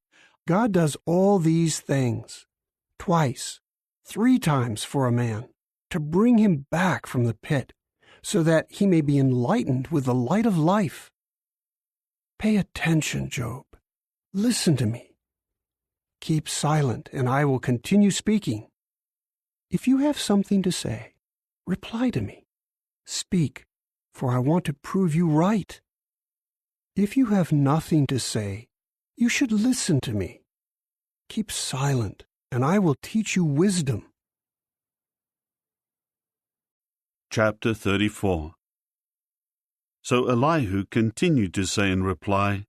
God does all these things, twice, 3 times for a man, to bring him back from the pit, so that he may be enlightened with the light of life. Pay attention, Job. Listen to me. Keep silent, and I will continue speaking. If you have something to say, reply to me. Speak, for I want to prove you right. If you have nothing to say, you should listen to me. Keep silent, and I will teach you wisdom. Chapter 34. So Elihu continued to say in reply,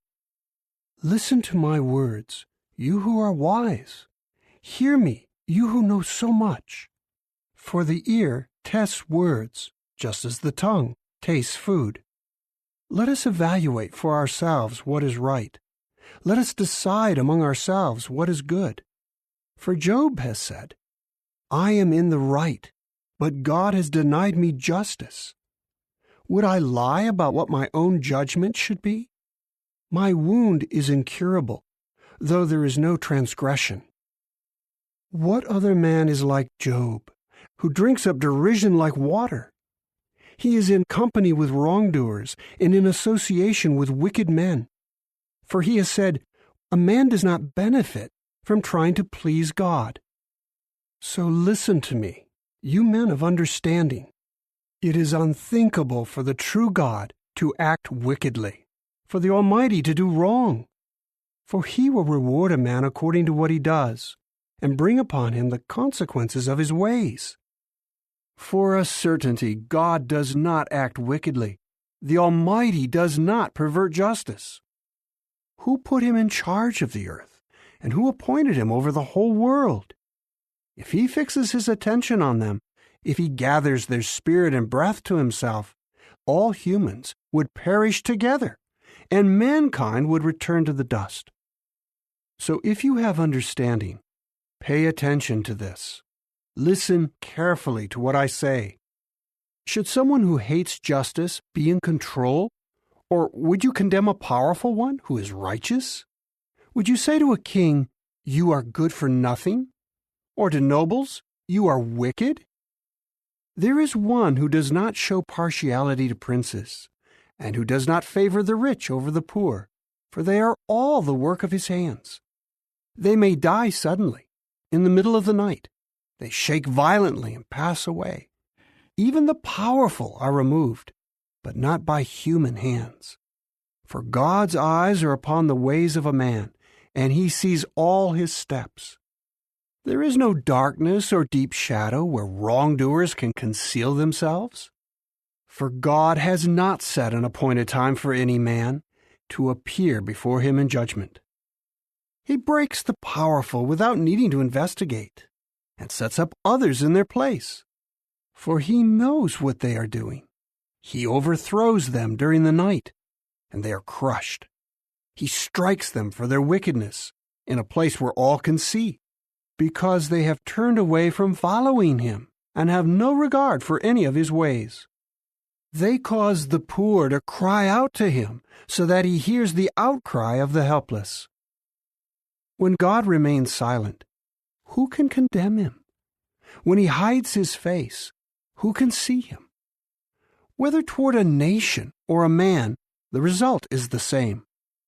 Listen to my words, you who are wise. Hear me, you who know so much. For the ear tests words, just as the tongue tastes food. Let us evaluate for ourselves what is right. Let us decide among ourselves what is good. For Job has said, I am in the right, but God has denied me justice. Would I lie about what my own judgment should be? My wound is incurable, though there is no transgression. What other man is like Job, who drinks up derision like water? He is in company with wrongdoers and in association with wicked men. For he has said, a man does not benefit from trying to please God. So listen to me, you men of understanding. It is unthinkable for the true God to act wickedly, for the Almighty to do wrong. For he will reward a man according to what he does, and bring upon him the consequences of his ways. For a certainty, God does not act wickedly. The Almighty does not pervert justice. Who put him in charge of the earth, and who appointed him over the whole world? If he fixes his attention on them, if he gathers their spirit and breath to himself, all humans would perish together, and mankind would return to the dust. So if you have understanding, pay attention to this. Listen carefully to what I say. Should someone who hates justice be in control? Or would you condemn a powerful one who is righteous? Would you say to a king, you are good for nothing? Or to nobles, you are wicked? There is one who does not show partiality to princes, and who does not favor the rich over the poor, for they are all the work of his hands. They may die suddenly, in the middle of the night. They shake violently and pass away. Even the powerful are removed, but not by human hands. For God's eyes are upon the ways of a man, and he sees all his steps. There is no darkness or deep shadow where wrongdoers can conceal themselves. For God has not set an appointed time for any man to appear before him in judgment. He breaks the powerful without needing to investigate, and sets up others in their place. For he knows what they are doing. He overthrows them during the night, and they are crushed. He strikes them for their wickedness in a place where all can see, because they have turned away from following him and have no regard for any of his ways. They cause the poor to cry out to him so that he hears the outcry of the helpless. When God remains silent, who can condemn him? When he hides his face, who can see him? Whether toward a nation or a man, the result is the same,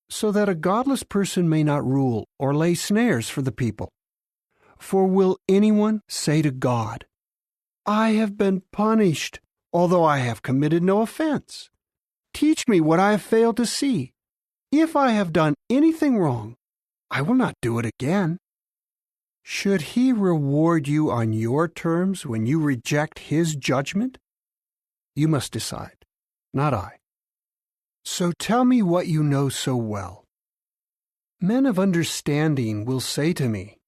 so that a godless person may not rule or lay snares for the people. For will anyone say to God, I have been punished, although I have committed no offense? Teach me what I have failed to see. If I have done anything wrong, I will not do it again. Should he reward you on your terms when you reject his judgment? You must decide, not I. So tell me what you know so well. Men of understanding will say to me,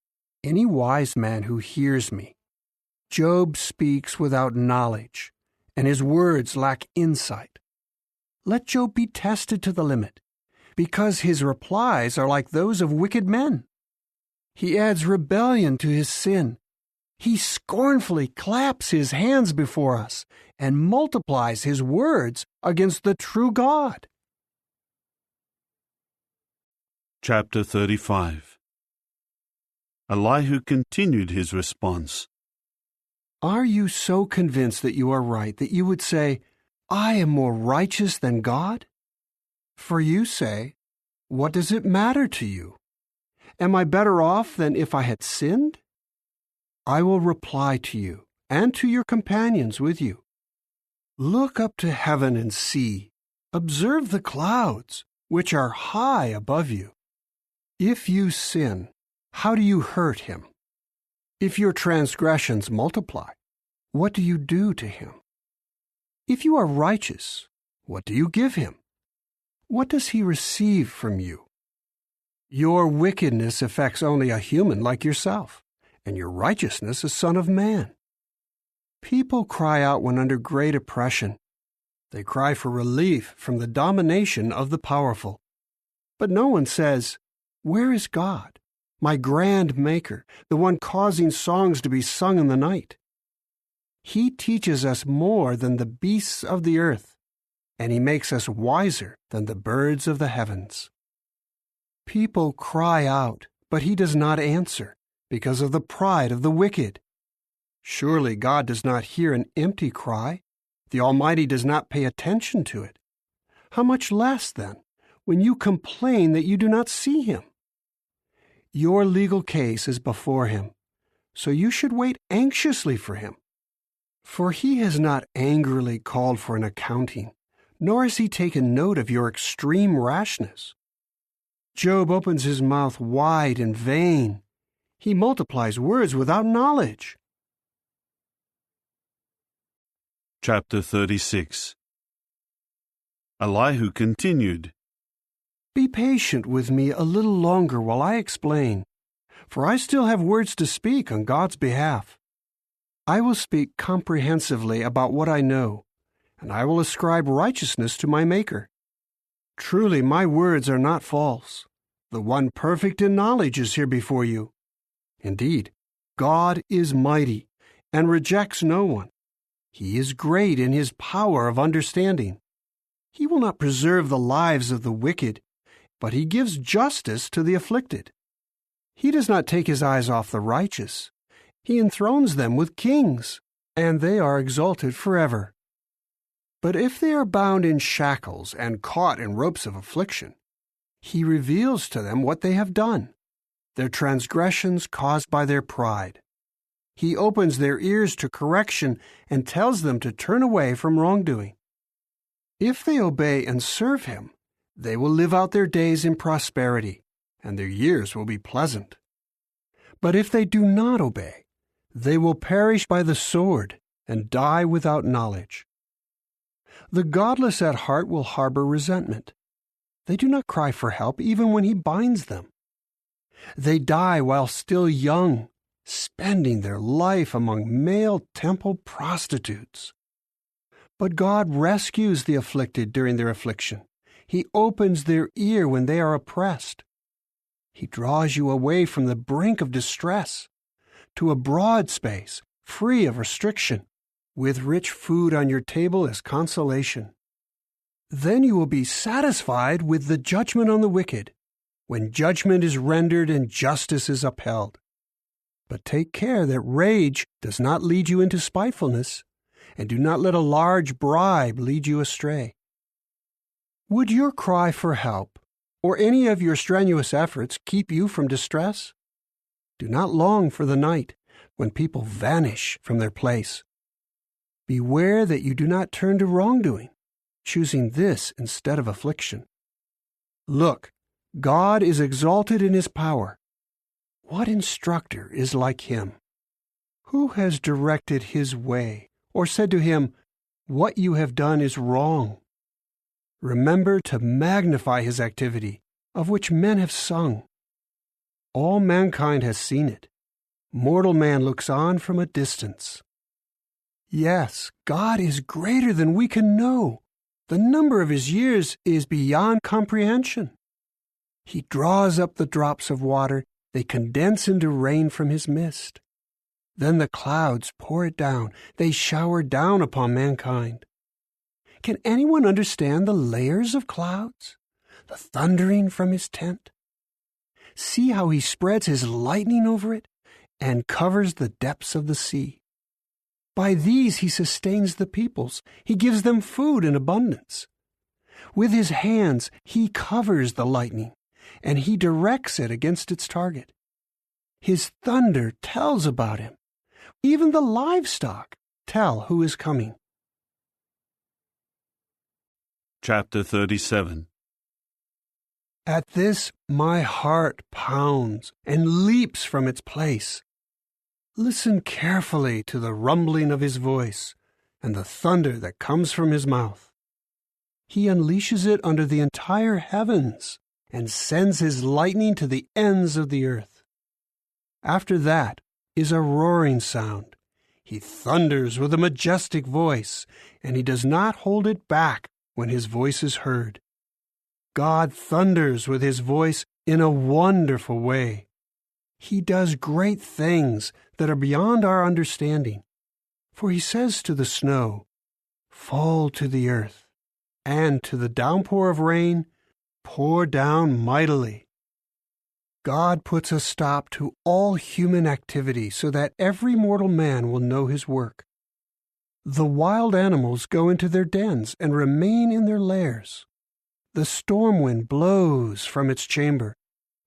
any wise man who hears me, Job speaks without knowledge, and his words lack insight. Let Job be tested to the limit, because his replies are like those of wicked men. He adds rebellion to his sin. He scornfully claps his hands before us and multiplies his words against the true God. Chapter 35. Elihu continued his response. Are you so convinced that you are right that you would say, I am more righteous than God? For you say, what does it matter to you? Am I better off than if I had sinned? I will reply to you and to your companions with you. Look up to heaven and see. Observe the clouds, which are high above you. If you sin, how do you hurt him? If your transgressions multiply, what do you do to him? If you are righteous, what do you give him? What does he receive from you? Your wickedness affects only a human like yourself, and your righteousness a son of man. People cry out when under great oppression. They cry for relief from the domination of the powerful. But no one says, where is God, my grand Maker, the one causing songs to be sung in the night? He teaches us more than the beasts of the earth, and he makes us wiser than the birds of the heavens. People cry out, but he does not answer. because of the pride of the wicked. Surely God does not hear an empty cry. The Almighty does not pay attention to it. How much less, then, when you complain that you do not see Him? Your legal case is before Him, so you should wait anxiously for Him. For He has not angrily called for an accounting, nor has He taken note of your extreme rashness. Job opens his mouth wide in vain. He multiplies words without knowledge. Chapter 36. Elihu continued, Be patient with me a little longer while I explain, for I still have words to speak on God's behalf. I will speak comprehensively about what I know, and I will ascribe righteousness to my Maker. Truly, my words are not false. The one perfect in knowledge is here before you. Indeed, God is mighty and rejects no one. He is great in His power of understanding. He will not preserve the lives of the wicked, but He gives justice to the afflicted. He does not take His eyes off the righteous. He enthrones them with kings, and they are exalted forever. But if they are bound in shackles and caught in ropes of affliction, He reveals to them what they have done, their transgressions caused by their pride. He opens their ears to correction and tells them to turn away from wrongdoing. If they obey and serve Him, they will live out their days in prosperity, and their years will be pleasant. But if they do not obey, they will perish by the sword and die without knowledge. The godless at heart will harbor resentment. They do not cry for help even when He binds them. They die while still young, spending their life among male temple prostitutes. But God rescues the afflicted during their affliction. He opens their ear when they are oppressed. He draws you away from the brink of distress to a broad space, free of restriction, with rich food on your table as consolation. Then you will be satisfied with the judgment on the wicked, when judgment is rendered and justice is upheld. But take care that rage does not lead you into spitefulness, and do not let a large bribe lead you astray. Would your cry for help, or any of your strenuous efforts, keep you from distress? Do not long for the night, when people vanish from their place. Beware that you do not turn to wrongdoing, choosing this instead of affliction. Look, God is exalted in His power. What instructor is like Him? Who has directed His way, or said to Him, What you have done is wrong? Remember to magnify His activity, of which men have sung. All mankind has seen it. Mortal man looks on from a distance. Yes, God is greater than we can know. The number of His years is beyond comprehension. He draws up the drops of water. They condense into rain from His mist. Then the clouds pour it down. They shower down upon mankind. Can anyone understand the layers of clouds? The thundering from His tent? See how He spreads His lightning over it and covers the depths of the sea. By these He sustains the peoples. He gives them food in abundance. With His hands He covers the lightning, and He directs it against its target. His thunder tells about Him. Even the livestock tell who is coming. Chapter 37. At this my heart pounds and leaps from its place. Listen carefully to the rumbling of His voice and the thunder that comes from His mouth. He unleashes it under the entire heavens and sends His lightning to the ends of the earth. After that is a roaring sound. He thunders with a majestic voice, and He does not hold it back when His voice is heard. God thunders with His voice in a wonderful way. He does great things that are beyond our understanding. For He says to the snow, Fall to the earth, and to the downpour of rain, pour down mightily. God puts a stop to all human activity so that every mortal man will know his work. The wild animals go into their dens and remain in their lairs. The storm wind blows from its chamber,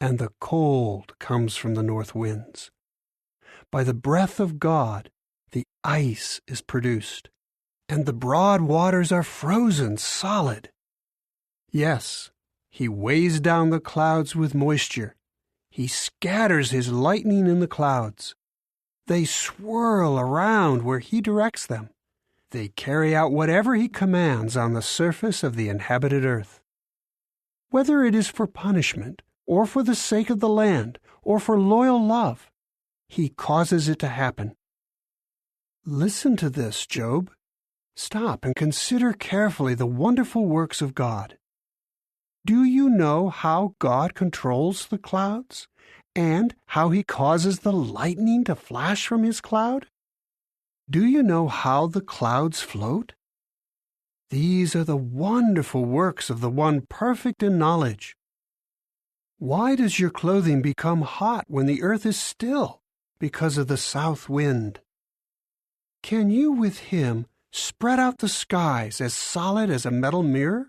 and the cold comes from the north winds. By the breath of God, the ice is produced, and the broad waters are frozen solid. Yes, he weighs down the clouds with moisture. He scatters his lightning in the clouds. They swirl around where he directs them. They carry out whatever he commands on the surface of the inhabited earth. Whether it is for punishment, or for the sake of the land, or for loyal love, he causes it to happen. Listen to this, Job. Stop and consider carefully the wonderful works of God. Do you know how God controls the clouds, and how he causes the lightning to flash from his cloud? Do you know how the clouds float? These are the wonderful works of the one perfect in knowledge. Why does your clothing become hot when the earth is still? Because of the south wind. Can you with him spread out the skies as solid as a metal mirror?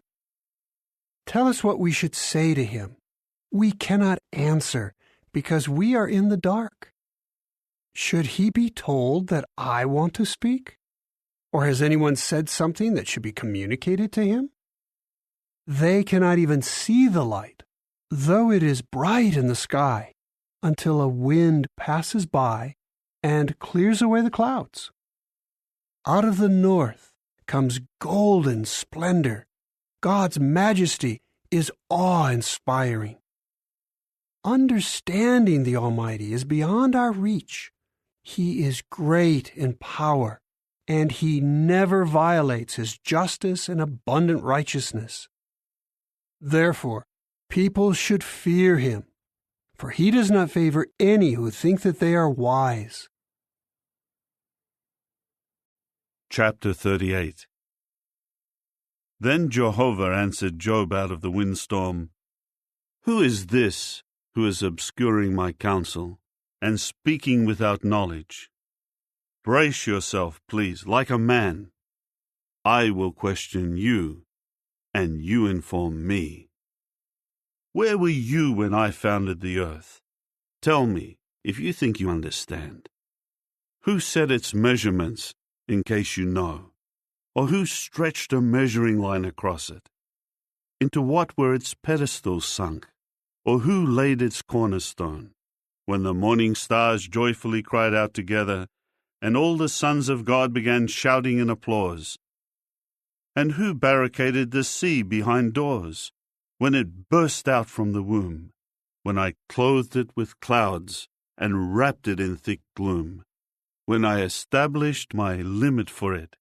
Tell us what we should say to him. We cannot answer because we are in the dark. Should he be told that I want to speak? Or has anyone said something that should be communicated to him? They cannot even see the light, though it is bright in the sky, until a wind passes by and clears away the clouds. Out of the north comes golden splendor. God's majesty is awe-inspiring. Understanding the Almighty is beyond our reach. He is great in power, and he never violates his justice and abundant righteousness. Therefore, people should fear him, for he does not favor any who think that they are wise. Chapter 38. Then Jehovah answered Job out of the windstorm, "Who is this who is obscuring my counsel and speaking without knowledge? Brace yourself, please, like a man. I will question you, and you inform me. Where were you when I founded the earth? Tell me, if you think you understand. Who set its measurements, in case you know? Or who stretched a measuring line across it? Into what were its pedestals sunk? Or who laid its cornerstone? When the morning stars joyfully cried out together, and all the sons of God began shouting in applause. And who barricaded the sea behind doors, when it burst out from the womb, when I clothed it with clouds and wrapped it in thick gloom, when I established my limit for it,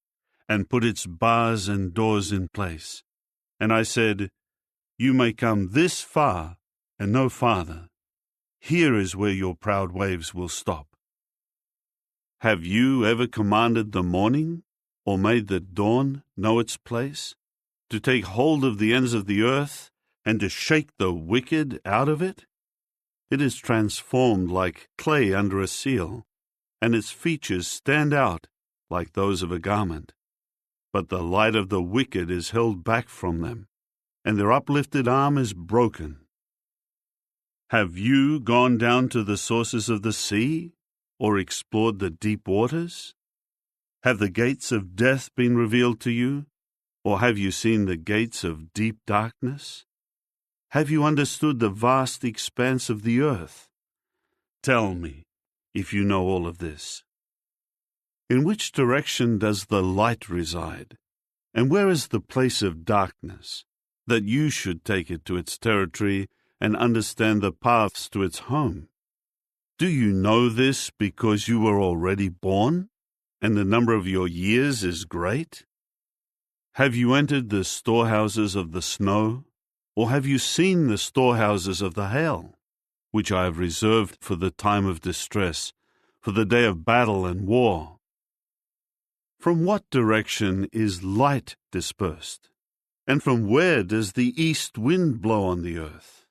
and put its bars and doors in place? And I said, You may come this far and no farther. Here is where your proud waves will stop. Have you ever commanded the morning, or made the dawn know its place, to take hold of the ends of the earth, and to shake the wicked out of it? It is transformed like clay under a seal, and its features stand out like those of a garment. But the light of the wicked is held back from them, and their uplifted arm is broken. Have you gone down to the sources of the sea, or explored the deep waters? Have the gates of death been revealed to you, or have you seen the gates of deep darkness? Have you understood the vast expanse of the earth? Tell me, if you know all of this. In which direction does the light reside, and where is the place of darkness, that you should take it to its territory and understand the paths to its home? Do you know this because you were already born, and the number of your years is great? Have you entered the storehouses of the snow, or have you seen the storehouses of the hail, which I have reserved for the time of distress, for the day of battle and war? From what direction is light dispersed, and from where does the east wind blow on the earth?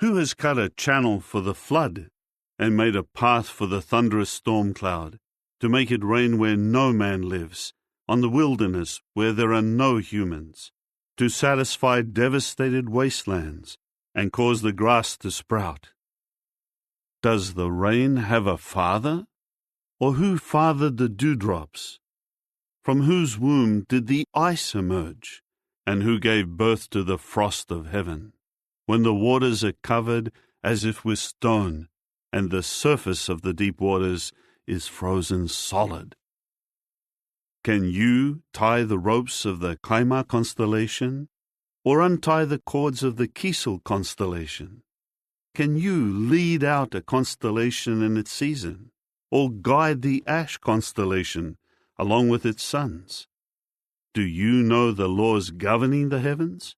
Who has cut a channel for the flood and made a path for the thunderous storm cloud, to make it rain where no man lives, on the wilderness where there are no humans, to satisfy devastated wastelands and cause the grass to sprout? Does the rain have a father? Or who fathered the dewdrops? From whose womb did the ice emerge? And who gave birth to the frost of heaven, when the waters are covered as if with stone, and the surface of the deep waters is frozen solid? Can you tie the ropes of the Kaima constellation, or untie the cords of the Kisel constellation? Can you lead out a constellation in its season, or guide the Ash constellation along with its sons? Do you know the laws governing the heavens,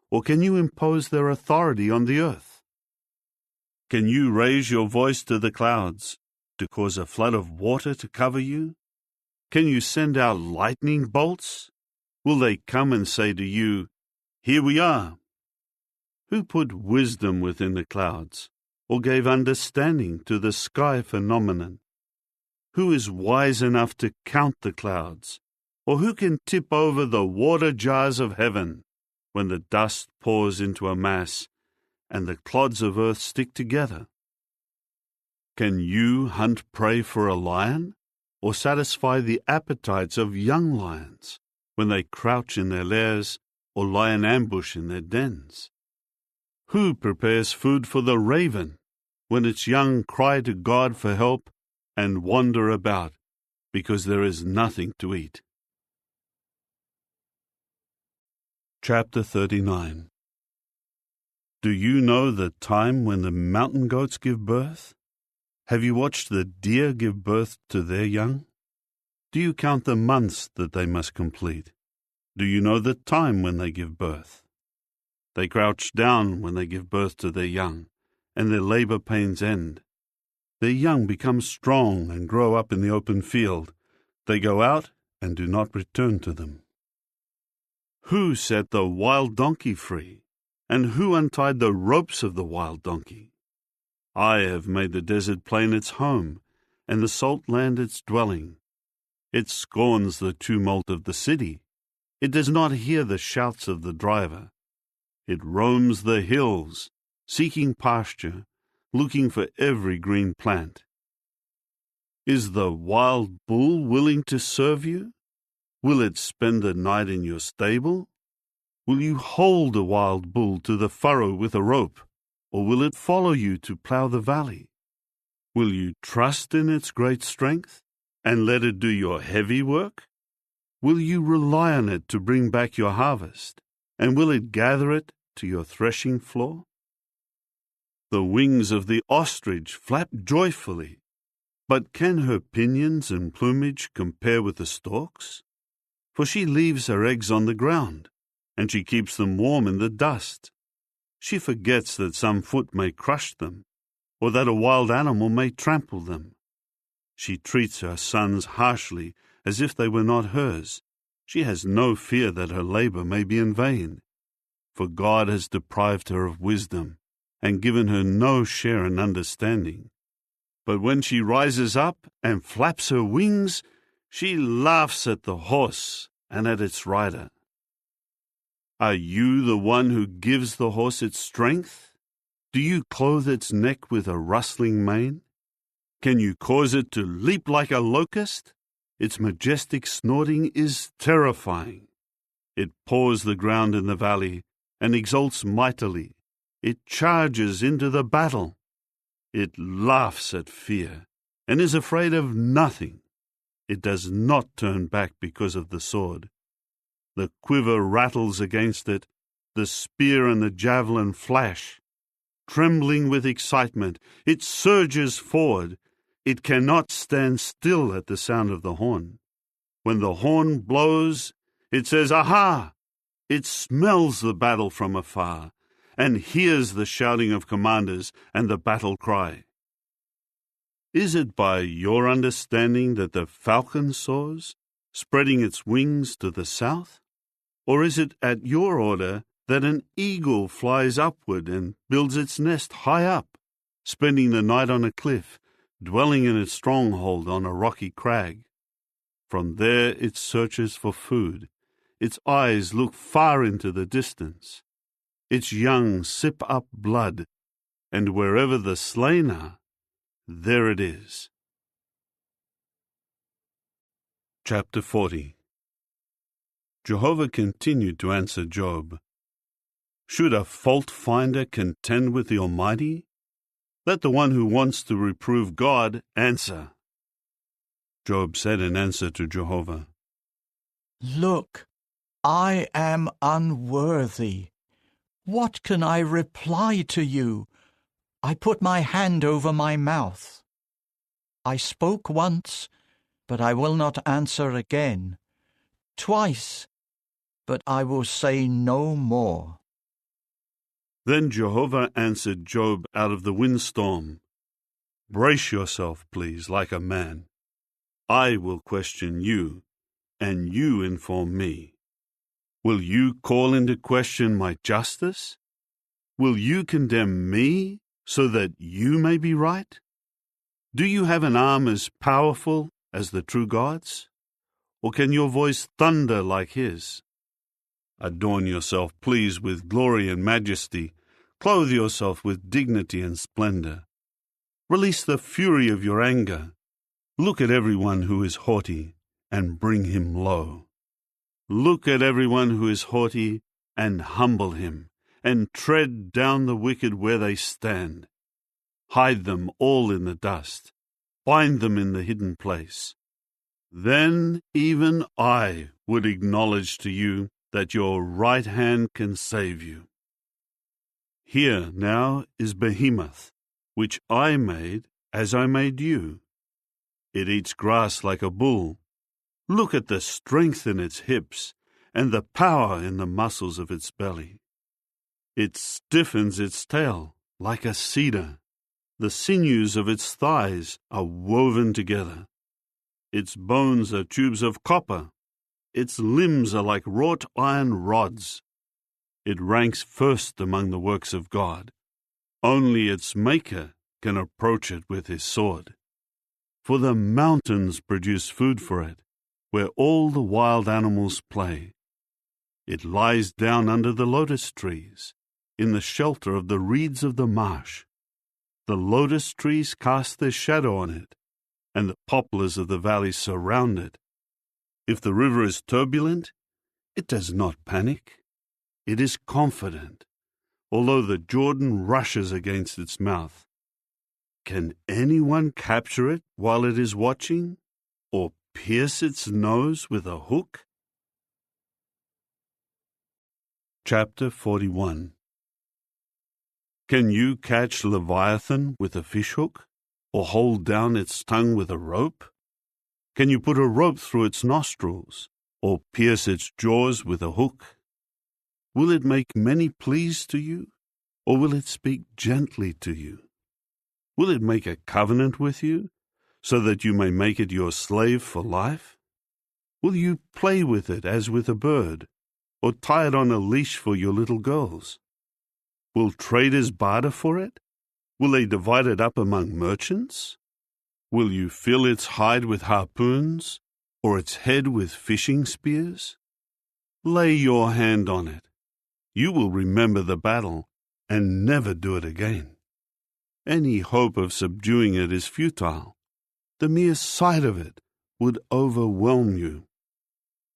or can you impose their authority on the earth? Can you raise your voice to the clouds to cause a flood of water to cover you? Can you send out lightning bolts? Will they come and say to you, "Here we are"? Who put wisdom within the clouds, or gave understanding to the sky phenomenon? Who is wise enough to count the clouds, or who can tip over the water jars of heaven when the dust pours into a mass and the clods of earth stick together? Can you hunt prey for a lion, or satisfy the appetites of young lions when they crouch in their lairs or lie in ambush in their dens? Who prepares food for the raven when its young cry to God for help and wander about because there is nothing to eat? Chapter 39. Do you know the time when the mountain goats give birth? Have you watched the deer give birth to their young? Do you count the months that they must complete? Do you know the time when they give birth? They crouch down when they give birth to their young, and their labor pains end. Their young become strong and grow up in the open field. They go out and do not return to them. Who set the wild donkey free, and who untied the ropes of the wild donkey? I have made the desert plain its home, and the salt land its dwelling. It scorns the tumult of the city. It does not hear the shouts of the driver. It roams the hills, seeking pasture, looking for every green plant. Is the wild bull willing to serve you? Will it spend the night in your stable? Will you hold a wild bull to the furrow with a rope, or will it follow you to plough the valley? Will you trust in its great strength and let it do your heavy work? Will you rely on it to bring back your harvest, and will it gather it to your threshing floor? The wings of the ostrich flap joyfully, but can her pinions and plumage compare with the stork's? For she leaves her eggs on the ground, and she keeps them warm in the dust. She forgets that some foot may crush them, or that a wild animal may trample them. She treats her sons harshly as if they were not hers. She has no fear that her labor may be in vain, for God has deprived her of wisdom and given her no share in understanding. But when she rises up and flaps her wings, she laughs at the horse and at its rider. Are you the one who gives the horse its strength? Do you clothe its neck with a rustling mane? Can you cause it to leap like a locust? Its majestic snorting is terrifying. It paws the ground in the valley and exults mightily. It charges into the battle. It laughs at fear and is afraid of nothing. It does not turn back because of the sword. The quiver rattles against it, the spear and the javelin flash. Trembling with excitement, it surges forward. It cannot stand still at the sound of the horn. When the horn blows, it says, "Aha!" It smells the battle from afar and hears the shouting of commanders and the battle cry. Is it by your understanding that the falcon soars, spreading its wings to the south? Or is it at your order that an eagle flies upward and builds its nest high up, spending the night on a cliff, dwelling in its stronghold on a rocky crag. From there it searches for food. Its eyes look far into the distance. Its young sip up blood, and wherever the slain are, there it is. Chapter 40. Jehovah continued to answer Job. Should a fault-finder contend with the Almighty? Let the one who wants to reprove God answer. Job said in answer to Jehovah, Look, I am unworthy. What can I reply to you? I put my hand over my mouth. I spoke once, but I will not answer again. Twice, but I will say no more. Then Jehovah answered Job out of the windstorm. Brace yourself, please, like a man. I will question you, and you inform me. Will you call into question my justice? Will you condemn me so that you may be right? Do you have an arm as powerful as the true God's? Or can your voice thunder like his? Adorn yourself, please, with glory and majesty. Clothe yourself with dignity and splendor. Release the fury of your anger. Look at everyone who is haughty and bring him low. Look at everyone who is haughty and humble him, and tread down the wicked where they stand. Hide them all in the dust. Bind them in the hidden place. Then even I would acknowledge to you that your right hand can save you. Here now is Behemoth, which I made as I made you. It eats grass like a bull. Look at the strength in its hips and the power in the muscles of its belly. It stiffens its tail like a cedar. The sinews of its thighs are woven together. Its bones are tubes of copper. Its limbs are like wrought iron rods. It ranks first among the works of God. Only its Maker can approach it with his sword. For the mountains produce food for it, where all the wild animals play. It lies down under the lotus trees, in the shelter of the reeds of the marsh. The lotus trees cast their shadow on it, and the poplars of the valley surround it. If the river is turbulent, it does not panic. It is confident, although the Jordan rushes against its mouth. Can anyone capture it while it is watching, or pierce its nose with a hook? Chapter 41. Can you catch Leviathan with a fishhook, or hold down its tongue with a rope? Can you put a rope through its nostrils, or pierce its jaws with a hook? Will it make many pleas to you, or will it speak gently to you? Will it make a covenant with you, so that you may make it your slave for life? Will you play with it as with a bird, or tie it on a leash for your little girls? Will traders barter for it? Will they divide it up among merchants? Will you fill its hide with harpoons, or its head with fishing spears? Lay your hand on it. You will remember the battle and never do it again. Any hope of subduing it is futile. The mere sight of it would overwhelm you.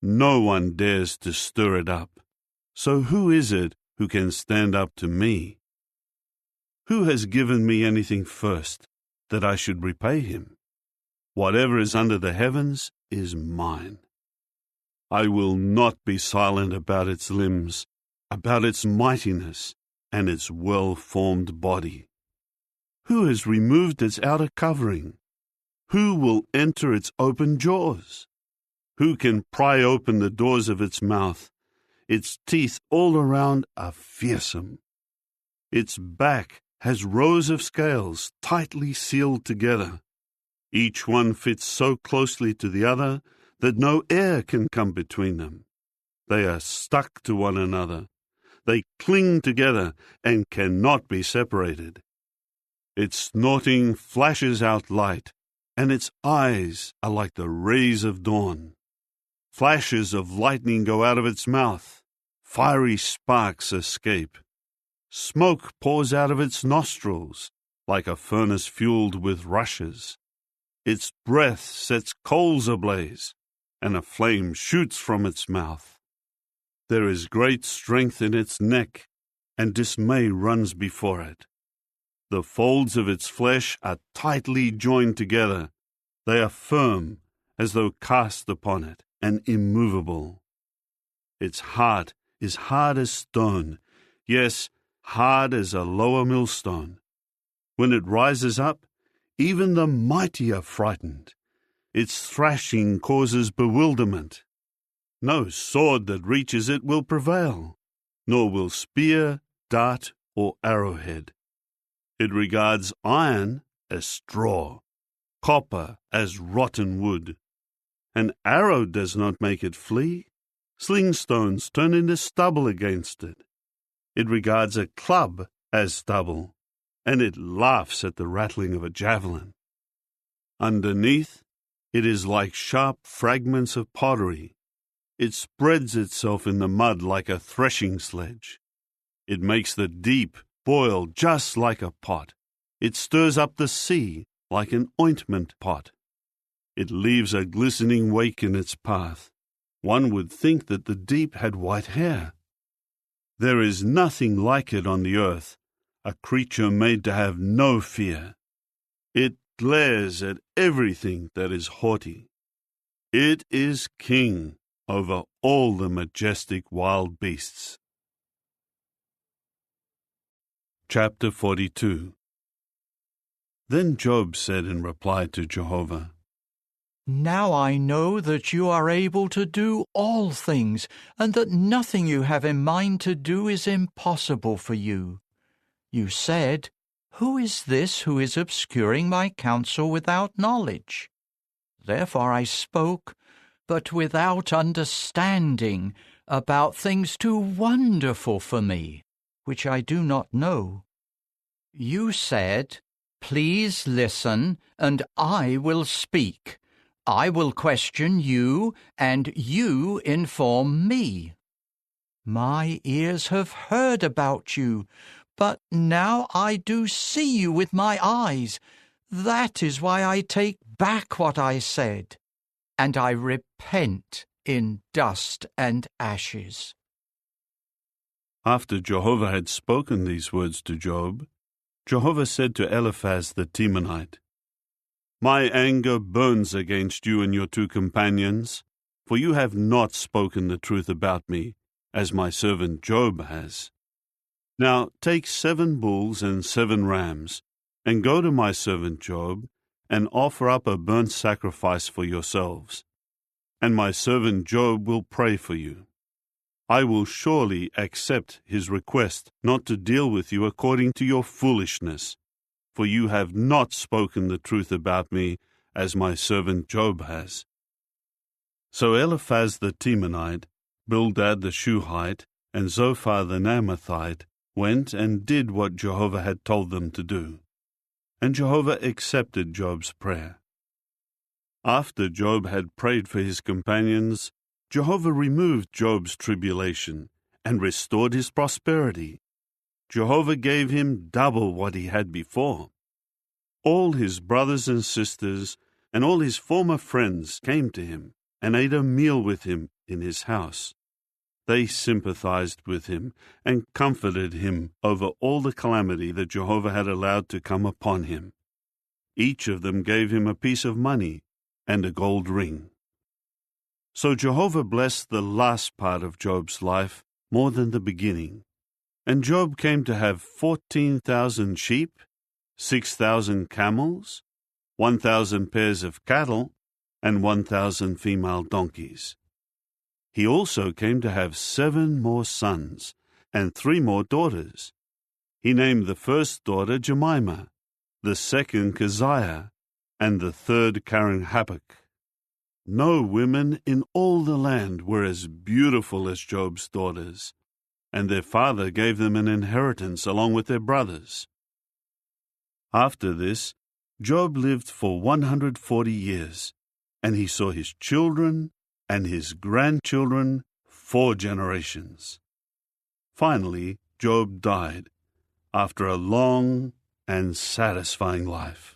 No one dares to stir it up. So who is it who can stand up to me? Who has given me anything first, that I should repay him? Whatever is under the heavens is mine. I will not be silent about its limbs, about its mightiness and its well-formed body. Who has removed its outer covering? Who will enter its open jaws? Who can pry open the doors of its mouth? Its teeth all around are fearsome. Its back has rows of scales tightly sealed together. Each one fits so closely to the other that no air can come between them. They are stuck to one another. They cling together and cannot be separated. Its snorting flashes out light, and its eyes are like the rays of dawn. Flashes of lightning go out of its mouth. Fiery sparks escape. Smoke pours out of its nostrils, like a furnace fueled with rushes. Its breath sets coals ablaze, and a flame shoots from its mouth. There is great strength in its neck, and dismay runs before it. The folds of its flesh are tightly joined together. They are firm, as though cast upon it, and immovable. Its heart is hard as stone, yes, hard as a lower millstone. When it rises up, even the mighty are frightened. Its thrashing causes bewilderment. No sword that reaches it will prevail, nor will spear, dart, or arrowhead. It regards iron as straw, copper as rotten wood. An arrow does not make it flee. Sling stones turn into stubble against it. It regards a club as stubble, and it laughs at the rattling of a javelin. Underneath, it is like sharp fragments of pottery. It spreads itself in the mud like a threshing sledge. It makes the deep boil just like a pot. It stirs up the sea like an ointment pot. It leaves a glistening wake in its path. One would think that the deep had white hair. There is nothing like it on the earth, a creature made to have no fear. It glares at everything that is haughty. It is king over all the majestic wild beasts. Chapter 42. Then Job said in reply to Jehovah, Now I know that you are able to do all things, and that nothing you have in mind to do is impossible for you. You said, Who is this who is obscuring my counsel without knowledge? Therefore I spoke, but without understanding, about things too wonderful for me, which I do not know. You said, Please listen, and I will speak. I will question you, and you inform me. My ears have heard about you, but now I do see you with my eyes. That is why I take back what I said, and I repent in dust and ashes. After Jehovah had spoken these words to Job, Jehovah said to Eliphaz the Temanite, My anger burns against you and your two companions, for you have not spoken the truth about me, as my servant Job has. Now take 7 bulls and 7 rams, and go to my servant Job, and offer up a burnt sacrifice for yourselves. And my servant Job will pray for you. I will surely accept his request not to deal with you according to your foolishness, for you have not spoken the truth about me, as my servant Job has. So Eliphaz the Temanite, Bildad the Shuhite, and Zophar the Naamathite went and did what Jehovah had told them to do. And Jehovah accepted Job's prayer. After Job had prayed for his companions, Jehovah removed Job's tribulation and restored his prosperity. Jehovah gave him double what he had before. All his brothers and sisters and all his former friends came to him and ate a meal with him in his house. They sympathized with him and comforted him over all the calamity that Jehovah had allowed to come upon him. Each of them gave him a piece of money and a gold ring. So Jehovah blessed the last part of Job's life more than the beginning. And Job came to have 14,000 sheep, 6,000 camels, 1,000 pairs of cattle, and 1,000 female donkeys. He also came to have 7 more sons and 3 more daughters. He named the first daughter Jemimah, the second Keziah, and the third Karen-Happuch. No women in all the land were as beautiful as Job's daughters, and their father gave them an inheritance along with their brothers. After this, Job lived for 140 years, and he saw his children and his grandchildren 4 generations. Finally, Job died after a long and satisfying life.